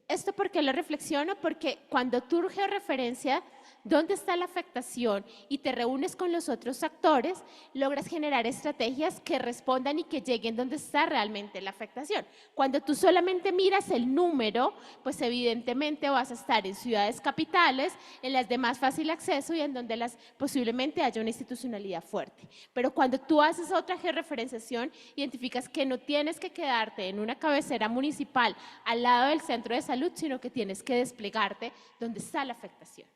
¿Esto por qué lo reflexiono? Porque cuando tú georreferencias dónde está la afectación y te reúnes con los otros actores, logras generar estrategias que respondan y que lleguen donde está realmente la afectación. Cuando tú solamente miras el número, pues evidentemente vas a estar en ciudades capitales, en las de más fácil acceso y en donde posiblemente haya una institucionalidad fuerte. Pero cuando tú haces otra georreferenciación, identificas que no tienes que quedarte en una cabecera municipal al lado del centro de salud, sino que tienes que desplegarte donde está la afectación.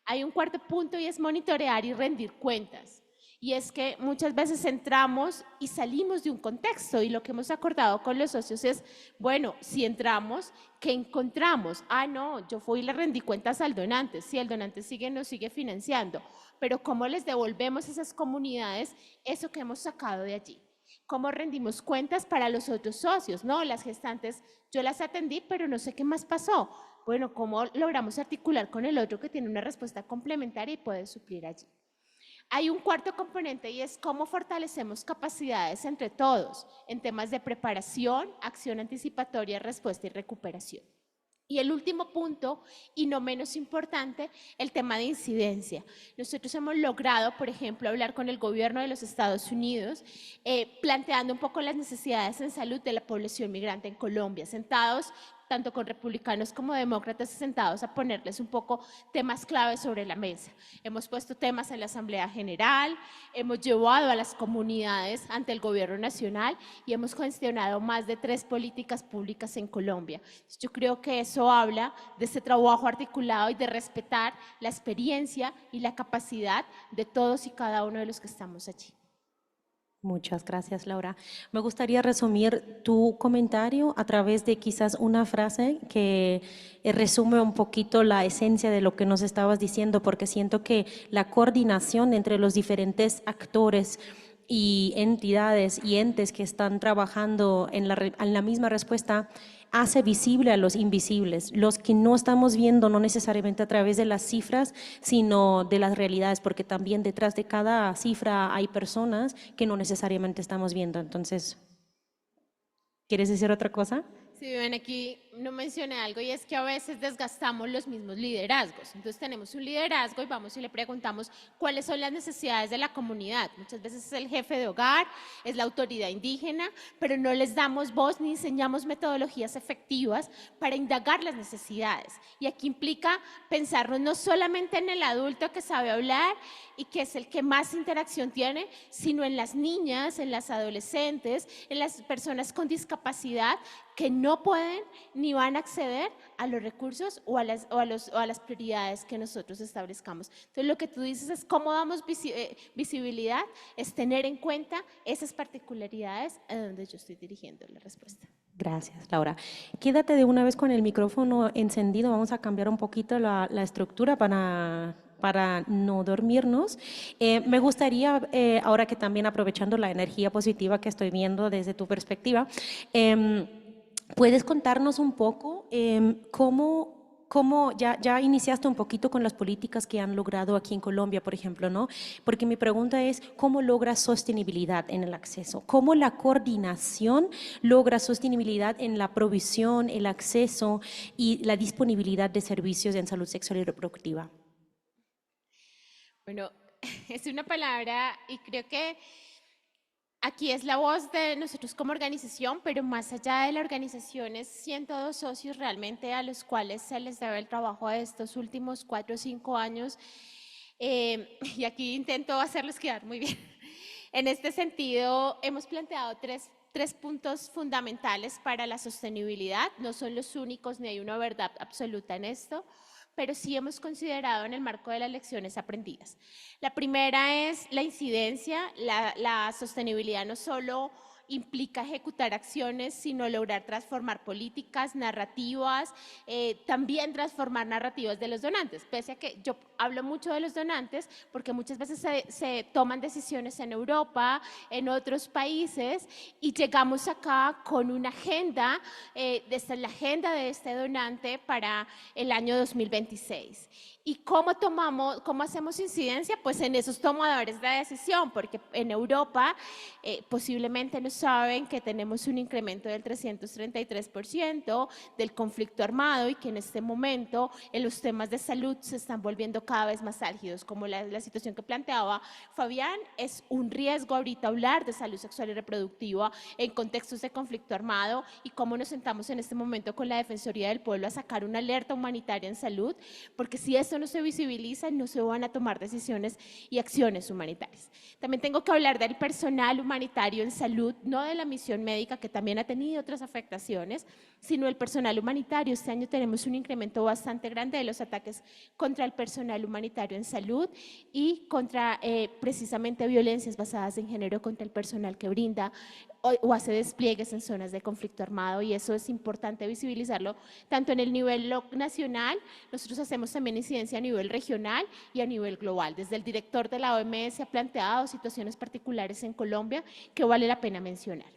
Hay un cuarto punto y es monitorear y rendir cuentas. Y es que muchas veces entramos y salimos de un contexto y lo que hemos acordado con los socios es, bueno, si entramos, ¿qué encontramos? Ah, no, yo fui y le rendí cuentas al donante, sí, el donante nos sigue financiando, pero ¿cómo les devolvemos a esas comunidades eso que hemos sacado de allí? ¿Cómo rendimos cuentas para los otros socios? No, las gestantes, yo las atendí, pero no sé qué más pasó. Bueno, ¿cómo logramos articular con el otro que tiene una respuesta complementaria y puede suplir allí? Hay un cuarto componente y es cómo fortalecemos capacidades entre todos en temas de preparación, acción anticipatoria, respuesta y recuperación. Y el último punto, y no menos importante, el tema de incidencia. Nosotros hemos logrado, por ejemplo, hablar con el gobierno de los Estados Unidos, planteando un poco las necesidades en salud de la población migrante en Colombia, sentados tanto con republicanos como demócratas sentados a ponerles un poco temas claves sobre la mesa. Hemos puesto temas en la Asamblea General, hemos llevado a las comunidades ante el gobierno nacional y hemos gestionado más de 3 políticas públicas en Colombia. Yo creo que eso habla de ese trabajo articulado y de respetar la experiencia y la capacidad de todos y cada uno de los que estamos allí. Muchas gracias, Laura. Me gustaría resumir tu comentario a través de quizás una frase que resume un poquito la esencia de lo que nos estabas diciendo, porque siento que la coordinación entre los diferentes actores y entidades y entes que están trabajando en la misma respuesta hace visible a los invisibles, los que no estamos viendo no necesariamente a través de las cifras, sino de las realidades, porque también detrás de cada cifra hay personas que no necesariamente estamos viendo. Entonces, ¿quieres decir otra cosa? Sí, ven, aquí no mencioné algo y es que a veces desgastamos los mismos liderazgos. Entonces tenemos un liderazgo y vamos y le preguntamos cuáles son las necesidades de la comunidad. Muchas veces es el jefe de hogar, es la autoridad indígena, pero no les damos voz ni enseñamos metodologías efectivas para indagar las necesidades. Y aquí implica pensarnos no solamente en el adulto que sabe hablar y que es el que más interacción tiene, sino en las niñas, en las adolescentes, en las personas con discapacidad que no pueden ni van a acceder a los recursos o a las prioridades que nosotros establezcamos. Entonces, lo que tú dices es cómo damos visibilidad, es tener en cuenta esas particularidades a donde yo estoy dirigiendo la respuesta. Gracias, Laura. Quédate de una vez con el micrófono encendido. Vamos a cambiar un poquito la estructura para no dormirnos. Me gustaría, ahora que también aprovechando la energía positiva que estoy viendo desde tu perspectiva, ¿puedes contarnos un poco cómo ya iniciaste un poquito con las políticas que han logrado aquí en Colombia, por ejemplo, ¿no? Porque mi pregunta es, ¿cómo logras sostenibilidad en el acceso? ¿Cómo la coordinación logra sostenibilidad en la provisión, el acceso y la disponibilidad de servicios en salud sexual y reproductiva? Bueno, es una palabra y creo que aquí es la voz de nosotros como organización, pero más allá de la organización es 102 socios realmente a los cuales se les debe el trabajo de estos últimos 4 o 5 años y aquí intento hacerlos quedar muy bien. En este sentido, hemos planteado tres puntos fundamentales para la sostenibilidad, no son los únicos ni hay una verdad absoluta en esto, pero sí hemos considerado en el marco de las lecciones aprendidas. La primera es la incidencia, la sostenibilidad no solo implica ejecutar acciones, sino lograr transformar políticas, narrativas, también transformar narrativas de los donantes, pese a que yo hablo mucho de los donantes porque muchas veces se toman decisiones en Europa, en otros países y llegamos acá con una agenda, esta es la agenda de este donante para el año 2026. ¿Y cómo hacemos incidencia? Pues en esos tomadores de decisión, porque en Europa posiblemente no saben que tenemos un incremento del 333% del conflicto armado y que en este momento los temas de salud se están volviendo cada vez más álgidos, como la situación que planteaba Fabián, es un riesgo ahorita hablar de salud sexual y reproductiva en contextos de conflicto armado y cómo nos sentamos en este momento con la Defensoría del Pueblo a sacar una alerta humanitaria en salud, porque si eso no se visibiliza, no se van a tomar decisiones y acciones humanitarias. También tengo que hablar del personal humanitario en salud, no de la misión médica, que también ha tenido otras afectaciones, sino el personal humanitario. Este año tenemos un incremento bastante grande de los ataques contra el personal humanitario en salud y contra precisamente violencias basadas en género contra el personal que brinda o hace despliegues en zonas de conflicto armado, y eso es importante visibilizarlo tanto en el nivel nacional. Nosotros hacemos también incidencia a nivel regional y a nivel global. Desde el director de la OMS ha planteado situaciones particulares en Colombia que vale la pena mencionar.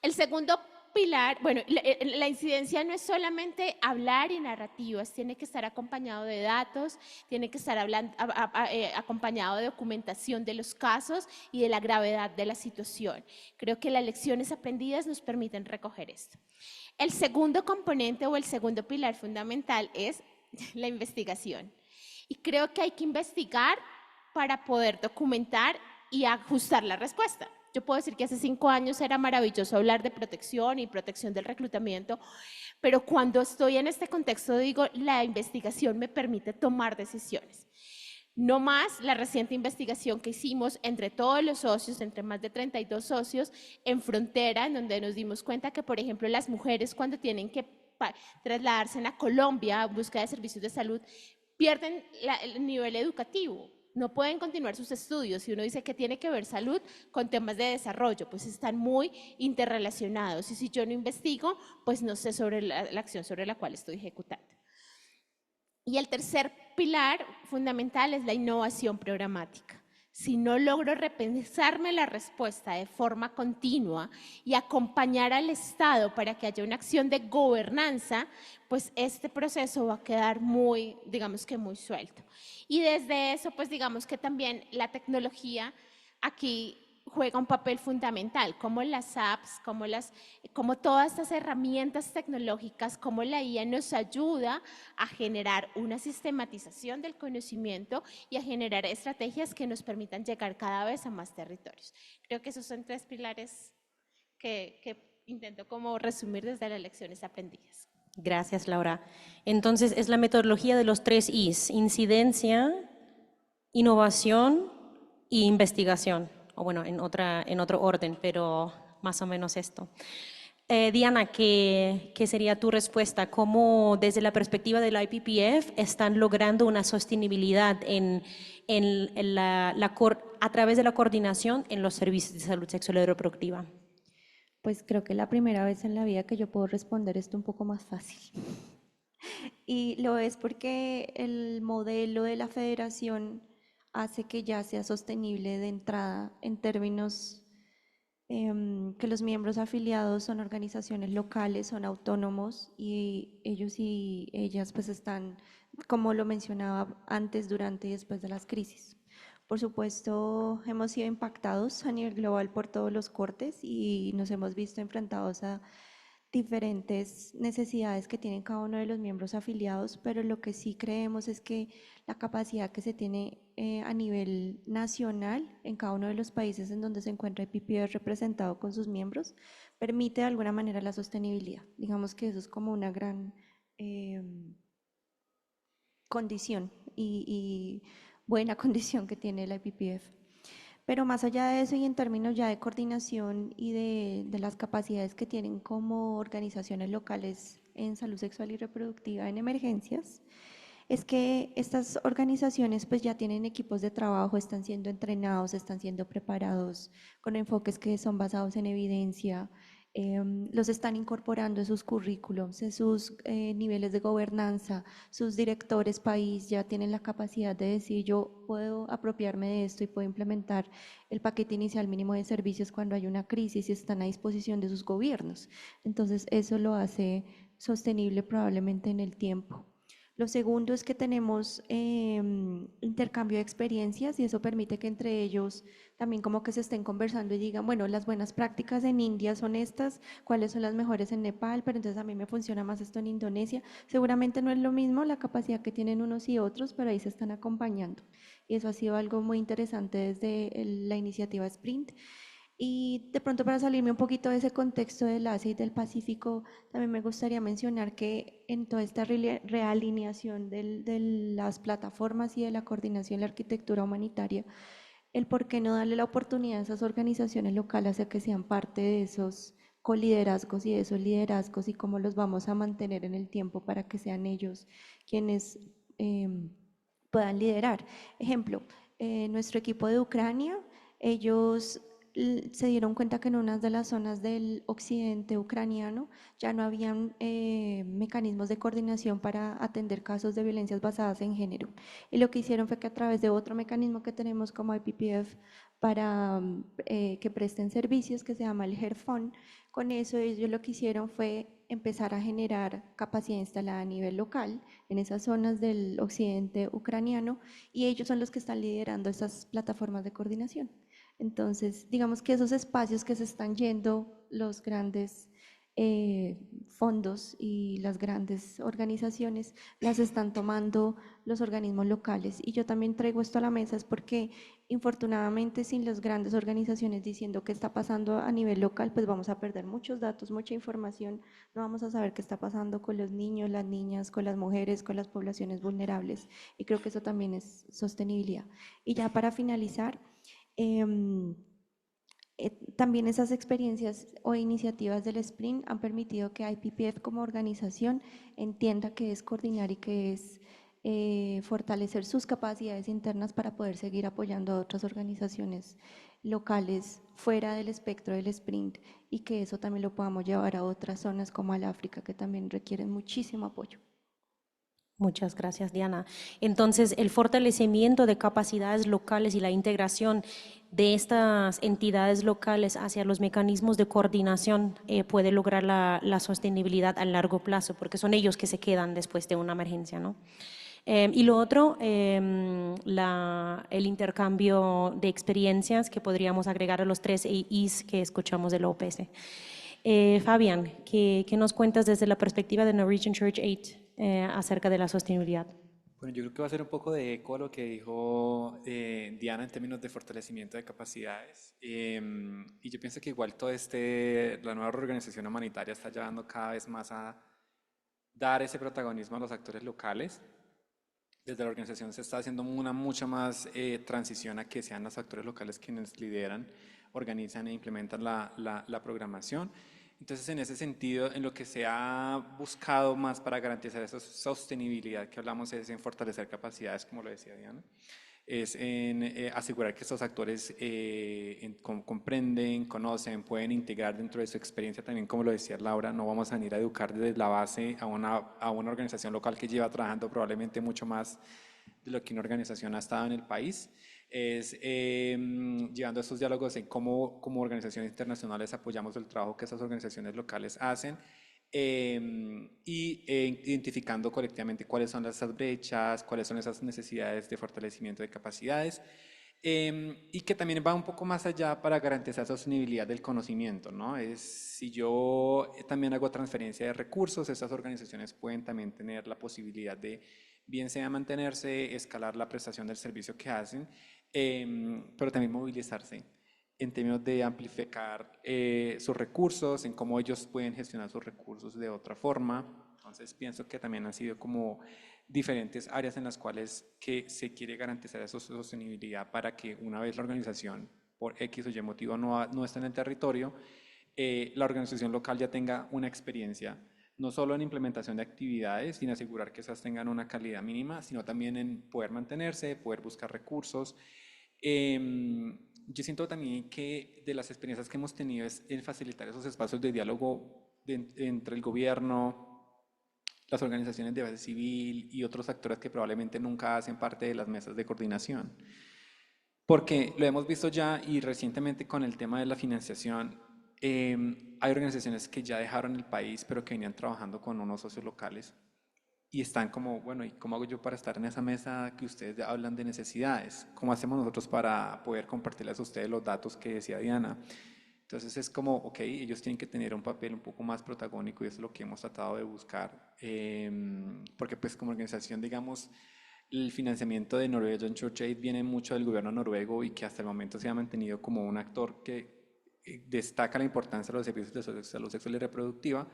El segundo pilar, bueno, la incidencia no es solamente hablar y narrativas, tiene que estar acompañado de datos, tiene que estar acompañado de documentación de los casos y de la gravedad de la situación. Creo que las lecciones aprendidas nos permiten recoger esto. El segundo componente o el segundo pilar fundamental es la investigación. Y creo que hay que investigar para poder documentar y ajustar la respuesta. Yo puedo decir que hace 5 años era maravilloso hablar de protección y protección del reclutamiento, pero cuando estoy en este contexto digo, la investigación me permite tomar decisiones. No más la reciente investigación que hicimos entre todos los socios, entre más de 32 socios en Frontera, en donde nos dimos cuenta que, por ejemplo, las mujeres cuando tienen que trasladarse a Colombia en busca de servicios de salud, pierden el nivel educativo. No pueden continuar sus estudios. Si uno dice que tiene que ver salud con temas de desarrollo, pues están muy interrelacionados. Y si yo no investigo, pues no sé sobre la acción sobre la cual estoy ejecutando. Y el tercer pilar fundamental es la innovación programática. Si no logro repensarme la respuesta de forma continua y acompañar al Estado para que haya una acción de gobernanza, pues este proceso va a quedar muy, digamos que muy suelto. Y desde eso, pues digamos que también la tecnología aquí juega un papel fundamental, como las apps, como todas estas herramientas tecnológicas, como la IA nos ayuda a generar una sistematización del conocimiento y a generar estrategias que nos permitan llegar cada vez a más territorios. Creo que esos son 3 pilares que intento como resumir desde las lecciones aprendidas. Gracias, Laura. Entonces, es la metodología de los 3 Is: incidencia, innovación e investigación. O bueno, en otro orden, pero más o menos esto. Diana, ¿qué sería tu respuesta? ¿Cómo desde la perspectiva del IPPF están logrando una sostenibilidad a través de la coordinación en los servicios de salud sexual y reproductiva? Pues creo que la primera vez en la vida que yo puedo responder esto un poco más fácil. Y lo es porque el modelo de la federación hace que ya sea sostenible de entrada en términos que los miembros afiliados son organizaciones locales, son autónomos y ellos y ellas pues están, como lo mencionaba antes, durante y después de las crisis. Por supuesto, hemos sido impactados a nivel global por todos los cortes y nos hemos visto enfrentados a diferentes necesidades que tienen cada uno de los miembros afiliados, pero lo que sí creemos es que la capacidad que se tiene a nivel nacional en cada uno de los países en donde se encuentra IPPF representado con sus miembros permite de alguna manera la sostenibilidad. Digamos que eso es como una gran condición y buena condición que tiene la IPPF. Pero más allá de eso y en términos ya de coordinación y de las capacidades que tienen como organizaciones locales en salud sexual y reproductiva en emergencias, es que estas organizaciones pues ya tienen equipos de trabajo, están siendo entrenados, están siendo preparados con enfoques que son basados en evidencia, los están incorporando en sus currículums, en sus niveles de gobernanza, sus directores país ya tienen la capacidad de decir yo puedo apropiarme de esto y puedo implementar el paquete inicial mínimo de servicios cuando hay una crisis y están a disposición de sus gobiernos. Entonces eso lo hace sostenible probablemente en el tiempo. Lo segundo es que tenemos intercambio de experiencias y eso permite que entre ellos también como que se estén conversando y digan, bueno, las buenas prácticas en India son estas, cuáles son las mejores en Nepal, pero entonces a mí me funciona más esto en Indonesia. Seguramente no es lo mismo la capacidad que tienen unos y otros, pero ahí se están acompañando. Y eso ha sido algo muy interesante desde la iniciativa Sprint. Y de pronto para salirme un poquito de ese contexto del Asia y del Pacífico, también me gustaría mencionar que en toda esta realineación de las plataformas y de la coordinación de la arquitectura humanitaria, el por qué no darle la oportunidad a esas organizaciones locales a que sean parte de esos coliderazgos y de esos liderazgos y cómo los vamos a mantener en el tiempo para que sean ellos quienes puedan liderar. Ejemplo, nuestro equipo de Ucrania, ellos se dieron cuenta que en unas de las zonas del occidente ucraniano ya no habían mecanismos de coordinación para atender casos de violencias basadas en género. Y lo que hicieron fue que a través de otro mecanismo que tenemos como IPPF para que presten servicios, que se llama el HERFON, con eso ellos lo que hicieron fue empezar a generar capacidad instalada a nivel local en esas zonas del occidente ucraniano y ellos son los que están liderando esas plataformas de coordinación. Entonces, digamos que esos espacios que se están yendo los grandes fondos y las grandes organizaciones las están tomando los organismos locales. Y yo también traigo esto a la mesa es porque infortunadamente sin las grandes organizaciones diciendo qué está pasando a nivel local, pues vamos a perder muchos datos, mucha información, no vamos a saber qué está pasando con los niños, las niñas, con las mujeres, con las poblaciones vulnerables. Y creo que eso también es sostenibilidad. Y ya para finalizar, Em, también esas experiencias o iniciativas del Sprint han permitido que IPPF como organización entienda que es coordinar y que es fortalecer sus capacidades internas para poder seguir apoyando a otras organizaciones locales fuera del espectro del Sprint y que eso también lo podamos llevar a otras zonas como al África que también requieren muchísimo apoyo. Muchas gracias, Diana. Entonces, el fortalecimiento de capacidades locales y la integración de estas entidades locales hacia los mecanismos de coordinación puede lograr la sostenibilidad a largo plazo, porque son ellos que se quedan después de una emergencia, ¿no? Y lo otro, el intercambio de experiencias que podríamos agregar a los 3 Is que escuchamos de la OPS. Fabián, ¿qué nos cuentas desde la perspectiva de Norwegian Church Aid acerca de la sostenibilidad? Bueno, yo creo que va a ser un poco de eco a lo que dijo Diana en términos de fortalecimiento de capacidades. Y yo pienso que igual la nueva reorganización humanitaria está llevando cada vez más a dar ese protagonismo a los actores locales. Desde la organización se está haciendo una mucha más transición a que sean los actores locales quienes lideran, organizan e implementan la programación. Entonces, en ese sentido, en lo que se ha buscado más para garantizar esa sostenibilidad que hablamos es en fortalecer capacidades, como lo decía Diana, es en asegurar que estos actores comprenden, conocen, pueden integrar dentro de su experiencia también, como lo decía Laura, no vamos a venir a educar desde la base a una organización local que lleva trabajando probablemente mucho más de lo que una organización ha estado en el país, es llevando estos diálogos en cómo como organizaciones internacionales apoyamos el trabajo que esas organizaciones locales hacen y identificando colectivamente cuáles son esas brechas, cuáles son esas necesidades de fortalecimiento de capacidades y que también va un poco más allá para garantizar sostenibilidad del conocimiento, ¿no? Si yo también hago transferencia de recursos, esas organizaciones pueden también tener la posibilidad de, bien sea mantenerse, escalar la prestación del servicio que hacen, pero también movilizarse en términos de amplificar sus recursos, en cómo ellos pueden gestionar sus recursos de otra forma. Entonces pienso que también han sido como diferentes áreas en las cuales que se quiere garantizar esa sostenibilidad para que una vez la organización por X o Y motivo no está en el territorio, la organización local ya tenga una experiencia no solo en implementación de actividades, sin asegurar que esas tengan una calidad mínima, sino también en poder mantenerse, poder buscar recursos. Yo siento también que de las experiencias que hemos tenido es el facilitar esos espacios de diálogo entre el gobierno, las organizaciones de base civil y otros actores que probablemente nunca hacen parte de las mesas de coordinación. Porque lo hemos visto ya y recientemente con el tema de la financiación, hay organizaciones que ya dejaron el país pero que venían trabajando con unos socios locales y están como, bueno, ¿y cómo hago yo para estar en esa mesa que ustedes hablan de necesidades? ¿Cómo hacemos nosotros para poder compartirles a ustedes los datos que decía Diana? Entonces es como, ok, ellos tienen que tener un papel un poco más protagónico y eso es lo que hemos tratado de buscar, porque pues como organización, digamos, el financiamiento de Norwegian Church Aid viene mucho del gobierno noruego y que hasta el momento se ha mantenido como un actor que destaca la importancia de los servicios de salud sexual y reproductiva,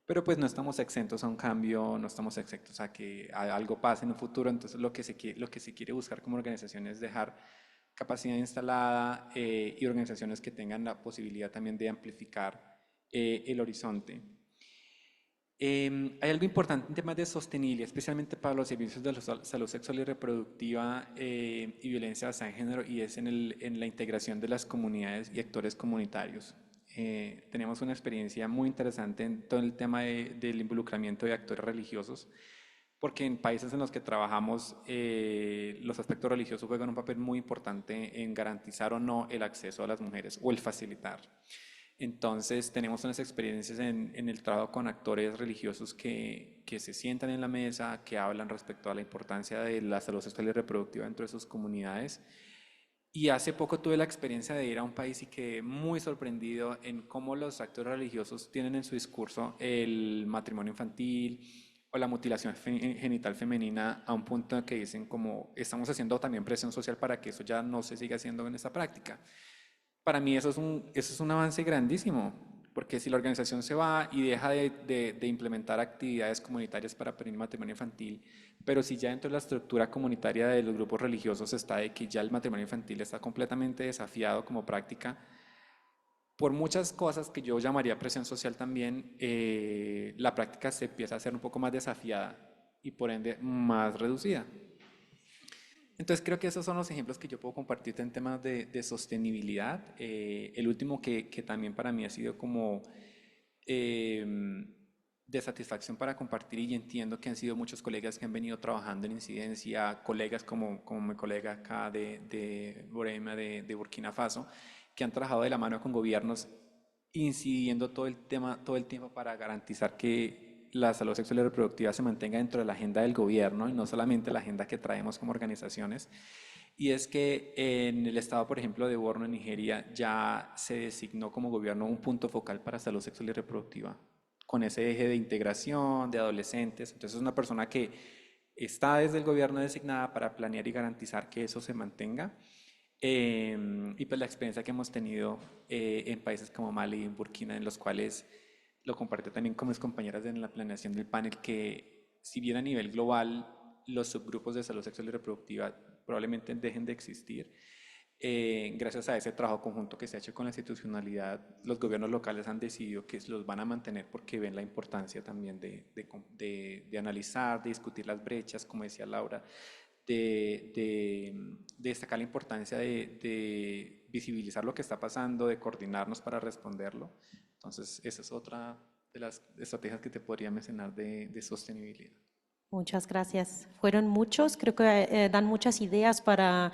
pero pues no estamos exentos a un cambio, no estamos exentos a que algo pase en un futuro, entonces lo que se quiere buscar como organización es dejar capacidad instalada y organizaciones que tengan la posibilidad también de amplificar el horizonte. Hay algo importante en temas de sostenibilidad, especialmente para los servicios de la salud sexual y reproductiva y violencia basada en género, y es en la integración de las comunidades y actores comunitarios. Tenemos una experiencia muy interesante en todo el tema del involucramiento de actores religiosos, porque en países en los que trabajamos los aspectos religiosos juegan un papel muy importante en garantizar o no el acceso a las mujeres o el facilitar. Entonces tenemos unas experiencias en el trabajo con actores religiosos que se sientan en la mesa, que hablan respecto a la importancia de la salud sexual y reproductiva dentro de sus comunidades. Y hace poco tuve la experiencia de ir a un país y quedé muy sorprendido en cómo los actores religiosos tienen en su discurso el matrimonio infantil o la mutilación genital femenina a un punto en que dicen como estamos haciendo también presión social para que eso ya no se siga haciendo en esta práctica. Para mí eso es un avance grandísimo, porque si la organización se va y deja de implementar actividades comunitarias para prevenir matrimonio infantil, pero si ya dentro de la estructura comunitaria de los grupos religiosos está de que ya el matrimonio infantil está completamente desafiado como práctica, por muchas cosas que yo llamaría presión social también, la práctica se empieza a hacer un poco más desafiada y por ende más reducida. Entonces creo que esos son los ejemplos que yo puedo compartirte en temas de sostenibilidad. El último que también para mí ha sido como de satisfacción para compartir, y entiendo que han sido muchos colegas que han venido trabajando en incidencia, colegas como mi colega acá de Borema, de Burkina Faso, que han trabajado de la mano con gobiernos incidiendo todo el tiempo para garantizar que la salud sexual y reproductiva se mantenga dentro de la agenda del gobierno y no solamente la agenda que traemos como organizaciones. Y es que en el estado, por ejemplo, de Borno, en Nigeria, ya se designó como gobierno un punto focal para salud sexual y reproductiva, con ese eje de integración de adolescentes. Entonces es una persona que está desde el gobierno designada para planear y garantizar que eso se mantenga. Y pues la experiencia que hemos tenido en países como Mali y en Burkina, en los cuales lo compartí también con mis compañeras en la planeación del panel, que si bien a nivel global los subgrupos de salud sexual y reproductiva probablemente dejen de existir, gracias a ese trabajo conjunto que se ha hecho con la institucionalidad, los gobiernos locales han decidido que los van a mantener porque ven la importancia también de analizar, de discutir las brechas, como decía Laura, de destacar la importancia de visibilizar lo que está pasando, de coordinarnos para responderlo. Entonces, esa es otra de las estrategias que te podría mencionar de sostenibilidad. Muchas gracias. Fueron muchos, creo que dan muchas ideas para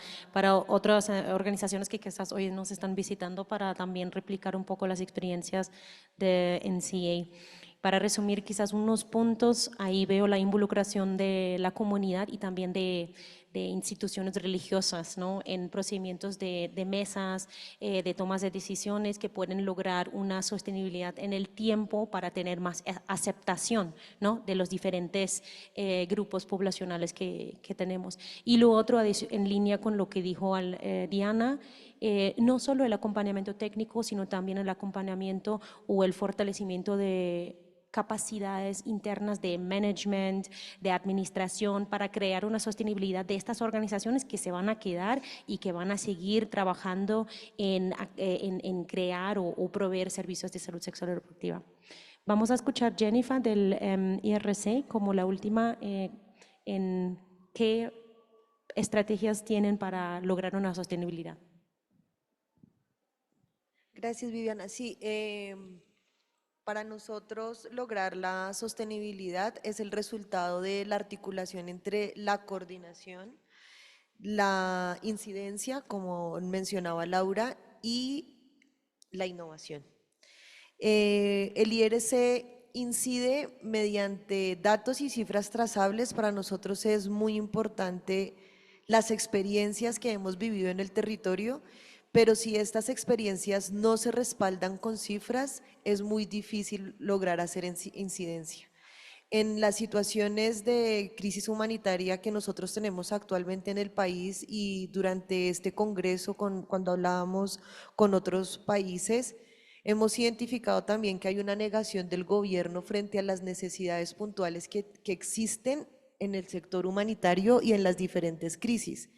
otras organizaciones que quizás hoy nos están visitando para también replicar un poco las experiencias de NCA. Para resumir quizás unos puntos, ahí veo la involucración de la comunidad y también de instituciones religiosas, ¿no? En procedimientos de mesas, de tomas de decisiones que pueden lograr una sostenibilidad en el tiempo para tener más aceptación, ¿no? De los diferentes grupos poblacionales que tenemos. Y lo otro, en línea con lo que dijo Diana, no solo el acompañamiento técnico, sino también el acompañamiento o el fortalecimiento de capacidades internas de management, de administración, para crear una sostenibilidad de estas organizaciones que se van a quedar y que van a seguir trabajando en crear o proveer servicios de salud sexual y reproductiva. Vamos a escuchar Jennifer del IRC como la última en qué estrategias tienen para lograr una sostenibilidad. Gracias, Viviana. Sí, para nosotros lograr la sostenibilidad es el resultado de la articulación entre la coordinación, la incidencia, como mencionaba Laura, y la innovación. El IRC incide mediante datos y cifras trazables. Para nosotros es muy importante las experiencias que hemos vivido en el territorio, pero si estas experiencias no se respaldan con cifras, es muy difícil lograr hacer incidencia. En las situaciones de crisis humanitaria que nosotros tenemos actualmente en el país y durante este congreso, cuando hablábamos con otros países, hemos identificado también que hay una negación del gobierno frente a las necesidades puntuales que existen en el sector humanitario y en las diferentes crisis.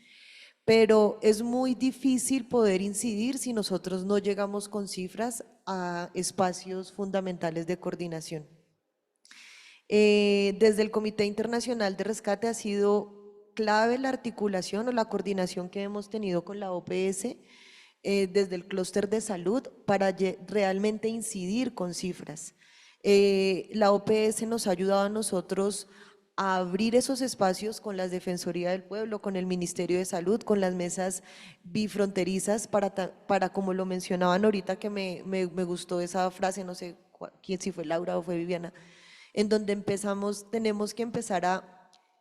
pero es muy difícil poder incidir si nosotros no llegamos con cifras a espacios fundamentales de coordinación. Desde el Comité Internacional de Rescate ha sido clave la articulación o la coordinación que hemos tenido con la OPS desde el clúster de salud para realmente incidir con cifras. La OPS nos ha ayudado a nosotros a abrir esos espacios con la Defensoría del Pueblo, con el Ministerio de Salud, con las mesas bifronterizas para como lo mencionaban ahorita, que me gustó esa frase, no sé quién, si fue Laura o fue Viviana, en donde tenemos que empezar a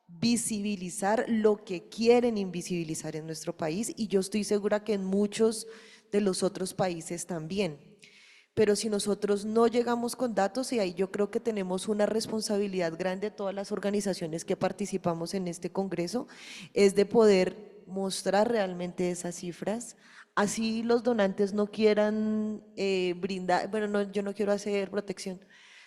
visibilizar lo que quieren invisibilizar en nuestro país, y yo estoy segura que en muchos de los otros países también. Pero si nosotros no llegamos con datos, y ahí yo creo que tenemos una responsabilidad grande todas las organizaciones que participamos en este congreso, es de poder mostrar realmente esas cifras. Así los donantes no quieran brindar, bueno, no, yo no quiero hacer protección,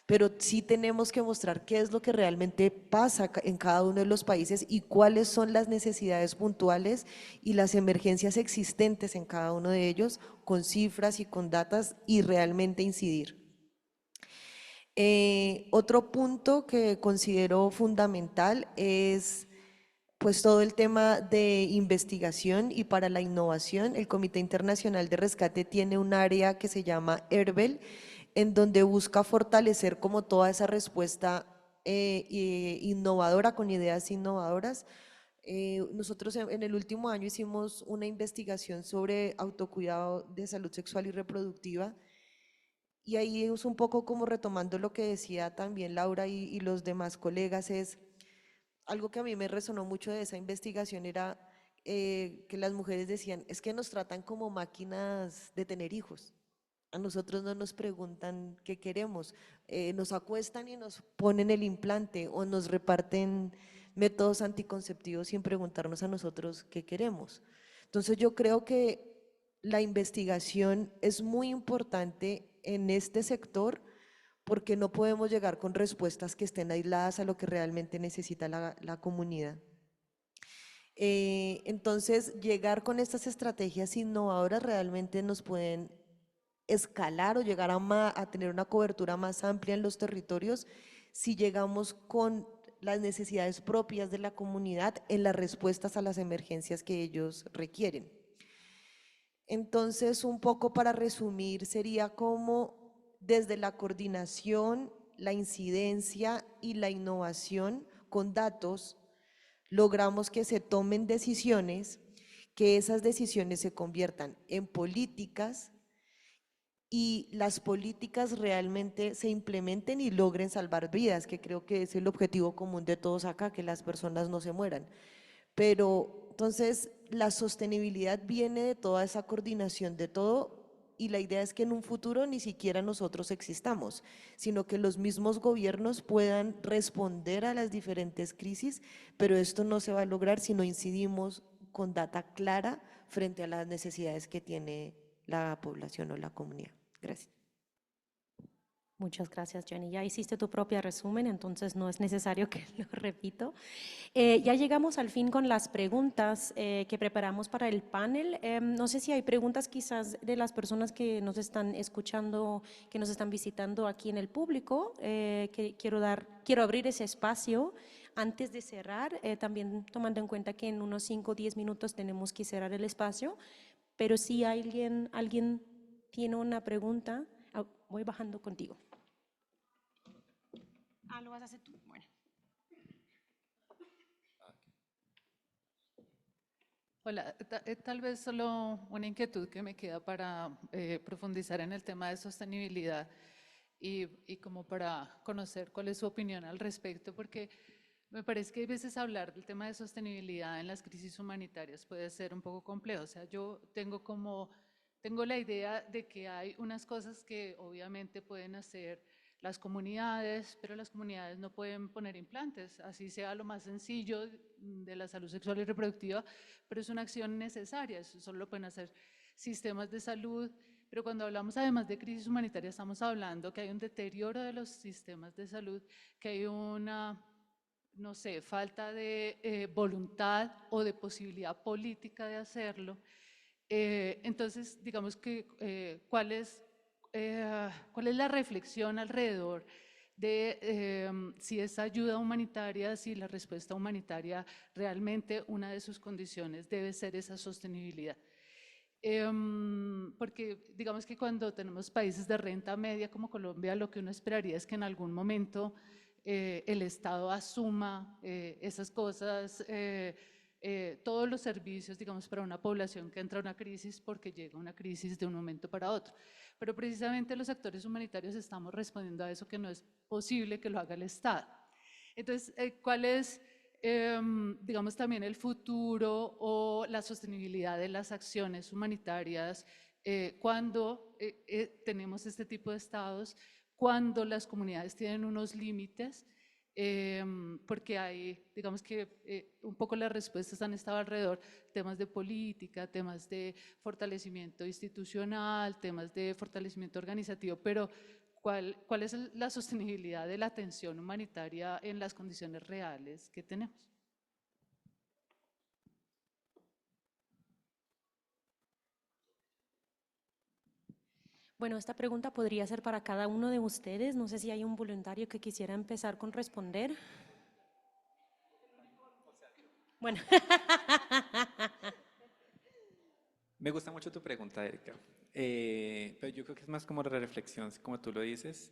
pero sí tenemos que mostrar qué es lo que realmente pasa en cada uno de los países y cuáles son las necesidades puntuales y las emergencias existentes en cada uno de ellos, con cifras y con datas, y realmente incidir. Otro punto que considero fundamental es pues todo el tema de investigación, y para la innovación el Comité Internacional de Rescate tiene un área que se llama ERBEL, en donde busca fortalecer como toda esa respuesta innovadora, con ideas innovadoras. Nosotros en el último año hicimos una investigación sobre autocuidado de salud sexual y reproductiva, y ahí es un poco como retomando lo que decía también Laura y los demás colegas, es algo que a mí me resonó mucho de esa investigación era que las mujeres decían, es que nos tratan como máquinas de tener hijos. A nosotros no nos preguntan qué queremos, nos acuestan y nos ponen el implante o nos reparten métodos anticonceptivos sin preguntarnos a nosotros qué queremos. Entonces yo creo que la investigación es muy importante en este sector, porque no podemos llegar con respuestas que estén aisladas a lo que realmente necesita la comunidad. Entonces, llegar con estas estrategias innovadoras realmente nos pueden escalar o llegar a tener una cobertura más amplia en los territorios si llegamos con las necesidades propias de la comunidad en las respuestas a las emergencias que ellos requieren. Entonces, un poco para resumir, sería como desde la coordinación, la incidencia y la innovación con datos, logramos que se tomen decisiones, que esas decisiones se conviertan en políticas y las políticas realmente se implementen y logren salvar vidas, que creo que es el objetivo común de todos acá, que las personas no se mueran. Pero entonces la sostenibilidad viene de toda esa coordinación de todo, y la idea es que en un futuro ni siquiera nosotros existamos, sino que los mismos gobiernos puedan responder a las diferentes crisis, pero esto no se va a lograr si no incidimos con data clara frente a las necesidades que tiene la población o la comunidad. Gracias. Muchas gracias, Jenny. Ya hiciste tu propio resumen, entonces no es necesario que lo repito. Ya llegamos al fin con las preguntas que preparamos para el panel. No sé si hay preguntas quizás de las personas que nos están escuchando, que nos están visitando aquí en el público. Que quiero abrir ese espacio antes de cerrar, también tomando en cuenta que en unos 5 o 10 minutos tenemos que cerrar el espacio, pero si alguien tiene una pregunta, voy bajando contigo. ¿Lo vas a hacer tú? Bueno. Hola, tal vez solo una inquietud que me queda para profundizar en el tema de sostenibilidad y como para conocer cuál es su opinión al respecto, porque me parece que hay veces hablar del tema de sostenibilidad en las crisis humanitarias puede ser un poco complejo. O sea, yo tengo la idea de que hay unas cosas que obviamente pueden hacer las comunidades, pero las comunidades no pueden poner implantes, así sea lo más sencillo de la salud sexual y reproductiva, pero es una acción necesaria, eso solo lo pueden hacer sistemas de salud. Pero cuando hablamos además de crisis humanitaria, estamos hablando que hay un deterioro de los sistemas de salud, que hay una no sé, falta de voluntad o de posibilidad política de hacerlo. Entonces, digamos que, ¿cuál es la reflexión alrededor de si esa ayuda humanitaria, si la respuesta humanitaria realmente una de sus condiciones debe ser esa sostenibilidad? Porque digamos que cuando tenemos países de renta media como Colombia, lo que uno esperaría es que en algún momento el Estado asuma esas cosas, todos los servicios, digamos, para una población que entra a una crisis porque llega una crisis de un momento para otro. Pero precisamente los actores humanitarios estamos respondiendo a eso, que no es posible que lo haga el Estado. Entonces, ¿cuál es, digamos, también el futuro o la sostenibilidad de las acciones humanitarias cuando tenemos este tipo de estados, cuando las comunidades tienen unos límites? Porque hay, digamos que un poco las respuestas han estado alrededor temas de política, temas de fortalecimiento institucional, temas de fortalecimiento organizativo, pero ¿cuál es la sostenibilidad de la atención humanitaria en las condiciones reales que tenemos? Bueno, esta pregunta podría ser para cada uno de ustedes. No sé si hay un voluntario que quisiera empezar con responder. Bueno, Me gusta mucho tu pregunta, Erika. Pero yo creo que es más como la reflexión, como tú lo dices,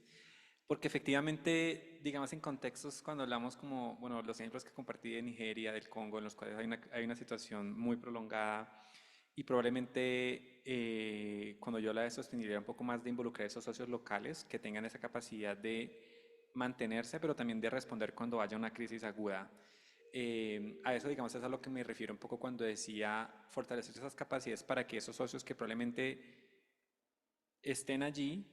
porque efectivamente, digamos, en contextos cuando hablamos como, bueno, los ejemplos que compartí de Nigeria, del Congo, en los cuales hay una situación muy prolongada y probablemente cuando yo hablo de sostenibilidad, un poco más de involucrar a esos socios locales que tengan esa capacidad de mantenerse, pero también de responder cuando haya una crisis aguda. A eso, digamos, es a lo que me refiero un poco cuando decía fortalecer esas capacidades para que esos socios que probablemente estén allí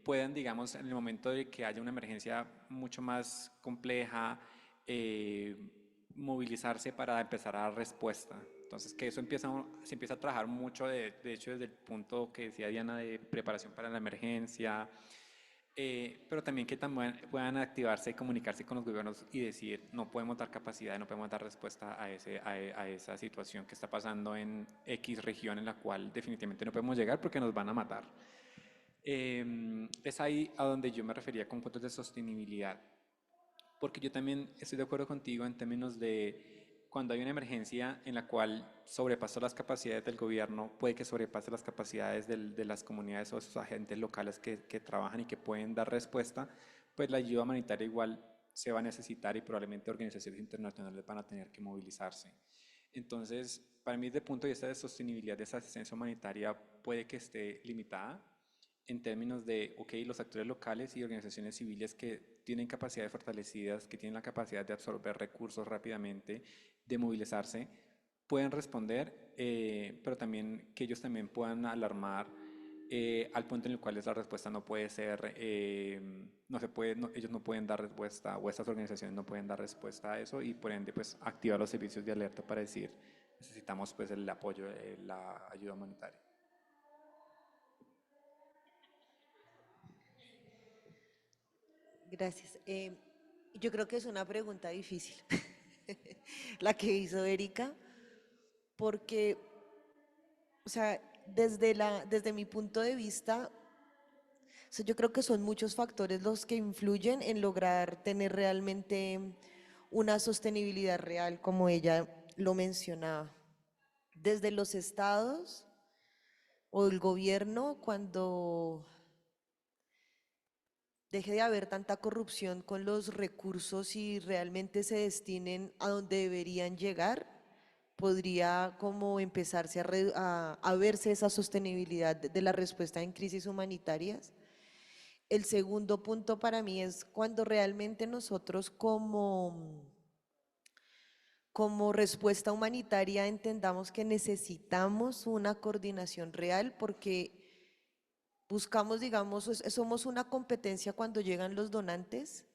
puedan, digamos, en el momento de que haya una emergencia mucho más compleja, eh, movilizarse para empezar a dar respuesta. Entonces, que eso se empieza a trabajar mucho, de hecho, desde el punto que decía Diana de preparación para la emergencia, pero también que también puedan activarse y comunicarse con los gobiernos y decir, no podemos dar capacidad, no podemos dar respuesta a esa situación que está pasando en X región en la cual definitivamente no podemos llegar porque nos van a matar. Es ahí a donde yo me refería con puntos de sostenibilidad, porque yo también estoy de acuerdo contigo en términos de cuando hay una emergencia en la cual sobrepasa las capacidades del gobierno, puede que sobrepase las capacidades de las comunidades o esos agentes locales que trabajan y que pueden dar respuesta, pues la ayuda humanitaria igual se va a necesitar y probablemente organizaciones internacionales van a tener que movilizarse. Entonces, para mí, desde el punto de vista de sostenibilidad de esa asistencia humanitaria puede que esté limitada en términos de, ok, los actores locales y organizaciones civiles que tienen capacidades fortalecidas, que tienen la capacidad de absorber recursos rápidamente, de movilizarse, pueden responder, pero también que ellos también puedan alarmar al punto en el cual esa respuesta no puede ser, no se puede, ellos no pueden dar respuesta o estas organizaciones no pueden dar respuesta a eso y por ende pues activar los servicios de alerta para decir necesitamos pues el apoyo, la ayuda humanitaria. Gracias. Yo creo que es una pregunta difícil, la que hizo Erika, porque, o sea, desde mi punto de vista, o sea, yo creo que son muchos factores los que influyen en lograr tener realmente una sostenibilidad real, como ella lo mencionaba. Desde los estados o el gobierno, cuando deje de haber tanta corrupción con los recursos y realmente se destinen a donde deberían llegar, podría como empezarse a verse esa sostenibilidad de la respuesta en crisis humanitarias. El segundo punto para mí es cuando realmente nosotros como respuesta humanitaria entendamos que necesitamos una coordinación real porque buscamos, digamos, somos una competencia cuando llegan los donantes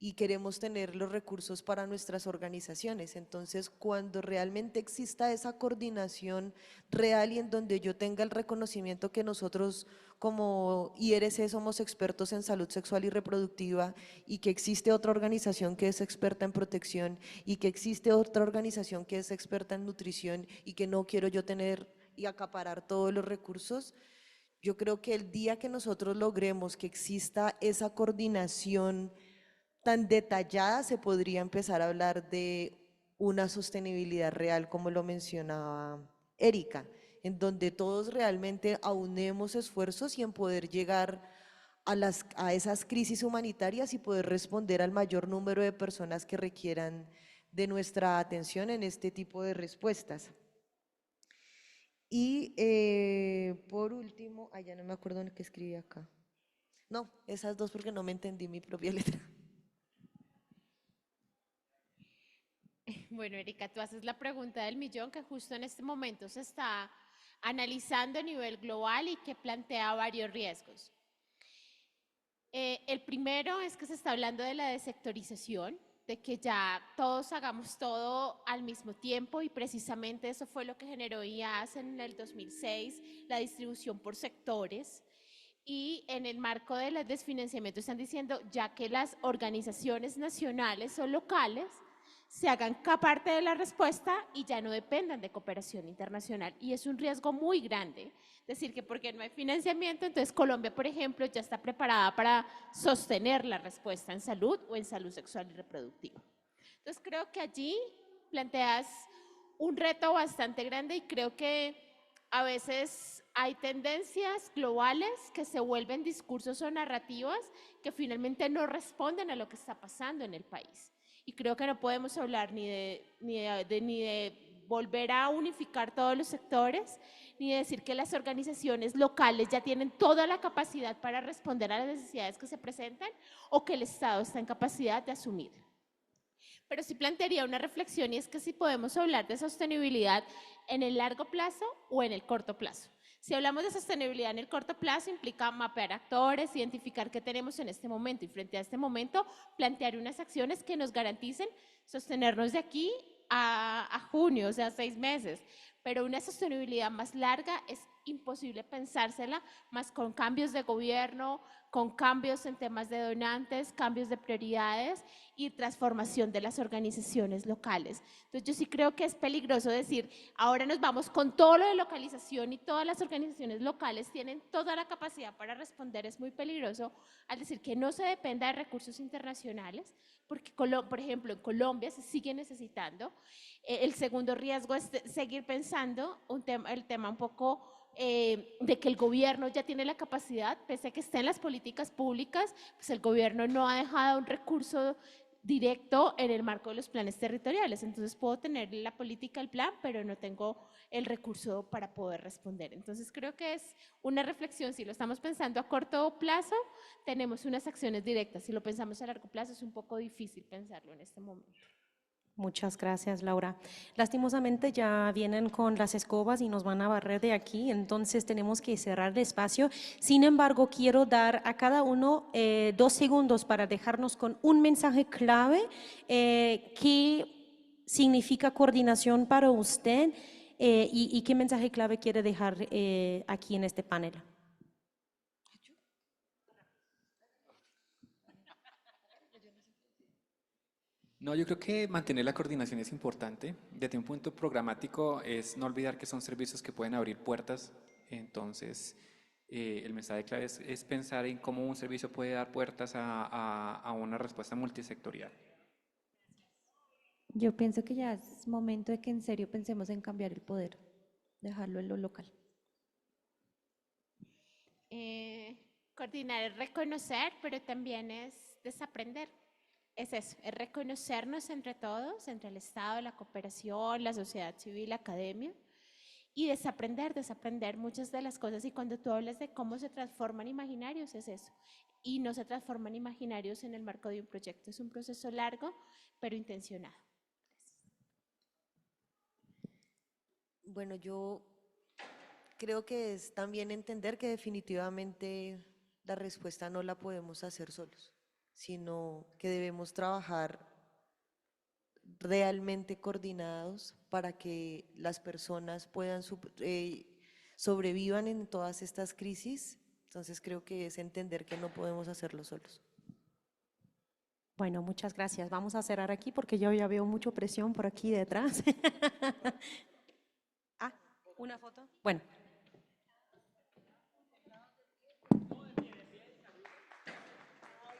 y queremos tener los recursos para nuestras organizaciones. Entonces, cuando realmente exista esa coordinación real y en donde yo tenga el reconocimiento que nosotros como IRC somos expertos en salud sexual y reproductiva y que existe otra organización que es experta en protección y que existe otra organización que es experta en nutrición y que no quiero yo tener y acaparar todos los recursos, yo creo que el día que nosotros logremos que exista esa coordinación tan detallada, se podría empezar a hablar de una sostenibilidad real, como lo mencionaba Erika, en donde todos realmente aunemos esfuerzos y en poder llegar a esas crisis humanitarias y poder responder al mayor número de personas que requieran de nuestra atención en este tipo de respuestas. Y por último, ya no me acuerdo en qué escribí acá. No, esas dos porque no me entendí mi propia letra. Bueno, Erika, tú haces la pregunta del millón que justo en este momento se está analizando a nivel global y que plantea varios riesgos. El primero es que se está hablando de la desectorización, de que ya todos hagamos todo al mismo tiempo y precisamente eso fue lo que generó IAS en el 2006, la distribución por sectores. Y en el marco del desfinanciamiento están diciendo ya que las organizaciones nacionales o locales se hagan parte de la respuesta y ya no dependan de cooperación internacional. Y es un riesgo muy grande. Decir que porque no hay financiamiento, entonces Colombia, por ejemplo, ya está preparada para sostener la respuesta en salud o en salud sexual y reproductiva. Entonces creo que allí planteas un reto bastante grande y creo que a veces hay tendencias globales que se vuelven discursos o narrativas que finalmente no responden a lo que está pasando en el país. Y creo que no podemos hablar ni de volver a unificar todos los sectores, ni de decir que las organizaciones locales ya tienen toda la capacidad para responder a las necesidades que se presentan o que el Estado está en capacidad de asumir. Pero sí plantearía una reflexión y es que si podemos hablar de sostenibilidad en el largo plazo o en el corto plazo. Si hablamos de sostenibilidad en el corto plazo, implica mapear actores, identificar qué tenemos en este momento y frente a este momento, plantear unas acciones que nos garanticen sostenernos de aquí a junio, o sea, 6 meses. Pero una sostenibilidad más larga es imposible pensársela más con cambios de gobierno, con cambios en temas de donantes, cambios de prioridades y transformación de las organizaciones locales. Entonces yo sí creo que es peligroso decir, ahora nos vamos con todo lo de localización y todas las organizaciones locales tienen toda la capacidad para responder. Es muy peligroso al decir que no se dependa de recursos internacionales, porque por ejemplo en Colombia se sigue necesitando. El segundo riesgo es seguir pensando el tema un poco de que el gobierno ya tiene la capacidad, pese a que esté en las políticas públicas, pues el gobierno no ha dejado un recurso directo en el marco de los planes territoriales. Entonces puedo tener la política, el plan, pero no tengo el recurso para poder responder. Entonces creo que es una reflexión, si lo estamos pensando a corto plazo, tenemos unas acciones directas, si lo pensamos a largo plazo es un poco difícil pensarlo en este momento. Muchas gracias, Laura. Lastimosamente ya vienen con las escobas y nos van a barrer de aquí, entonces tenemos que cerrar el espacio. Sin embargo, quiero dar a cada uno 2 segundos para dejarnos con un mensaje clave. ¿Qué significa coordinación para usted y qué mensaje clave quiere dejar aquí en este panel? No, yo creo que mantener la coordinación es importante. Desde un punto programático es no olvidar que son servicios que pueden abrir puertas. Entonces, el mensaje clave es pensar en cómo un servicio puede dar puertas a una respuesta multisectorial. Yo pienso que ya es momento de que en serio pensemos en cambiar el poder, dejarlo en lo local. Coordinar es reconocer, pero también es desaprender. Es eso, es reconocernos entre todos, entre el Estado, la cooperación, la sociedad civil, la academia, y desaprender muchas de las cosas. Y cuando tú hablas de cómo se transforman imaginarios, es eso. Y no se transforman imaginarios en el marco de un proyecto. Es un proceso largo, pero intencionado. Bueno, yo creo que es también entender que definitivamente la respuesta no la podemos hacer solos. sino que debemos trabajar realmente coordinados para que las personas puedan sobrevivan en todas estas crisis. Entonces creo que es entender que no podemos hacerlo solos. Bueno, muchas gracias. Vamos a cerrar aquí porque yo ya veo mucha presión por aquí detrás. Ah, ¿una foto? Bueno.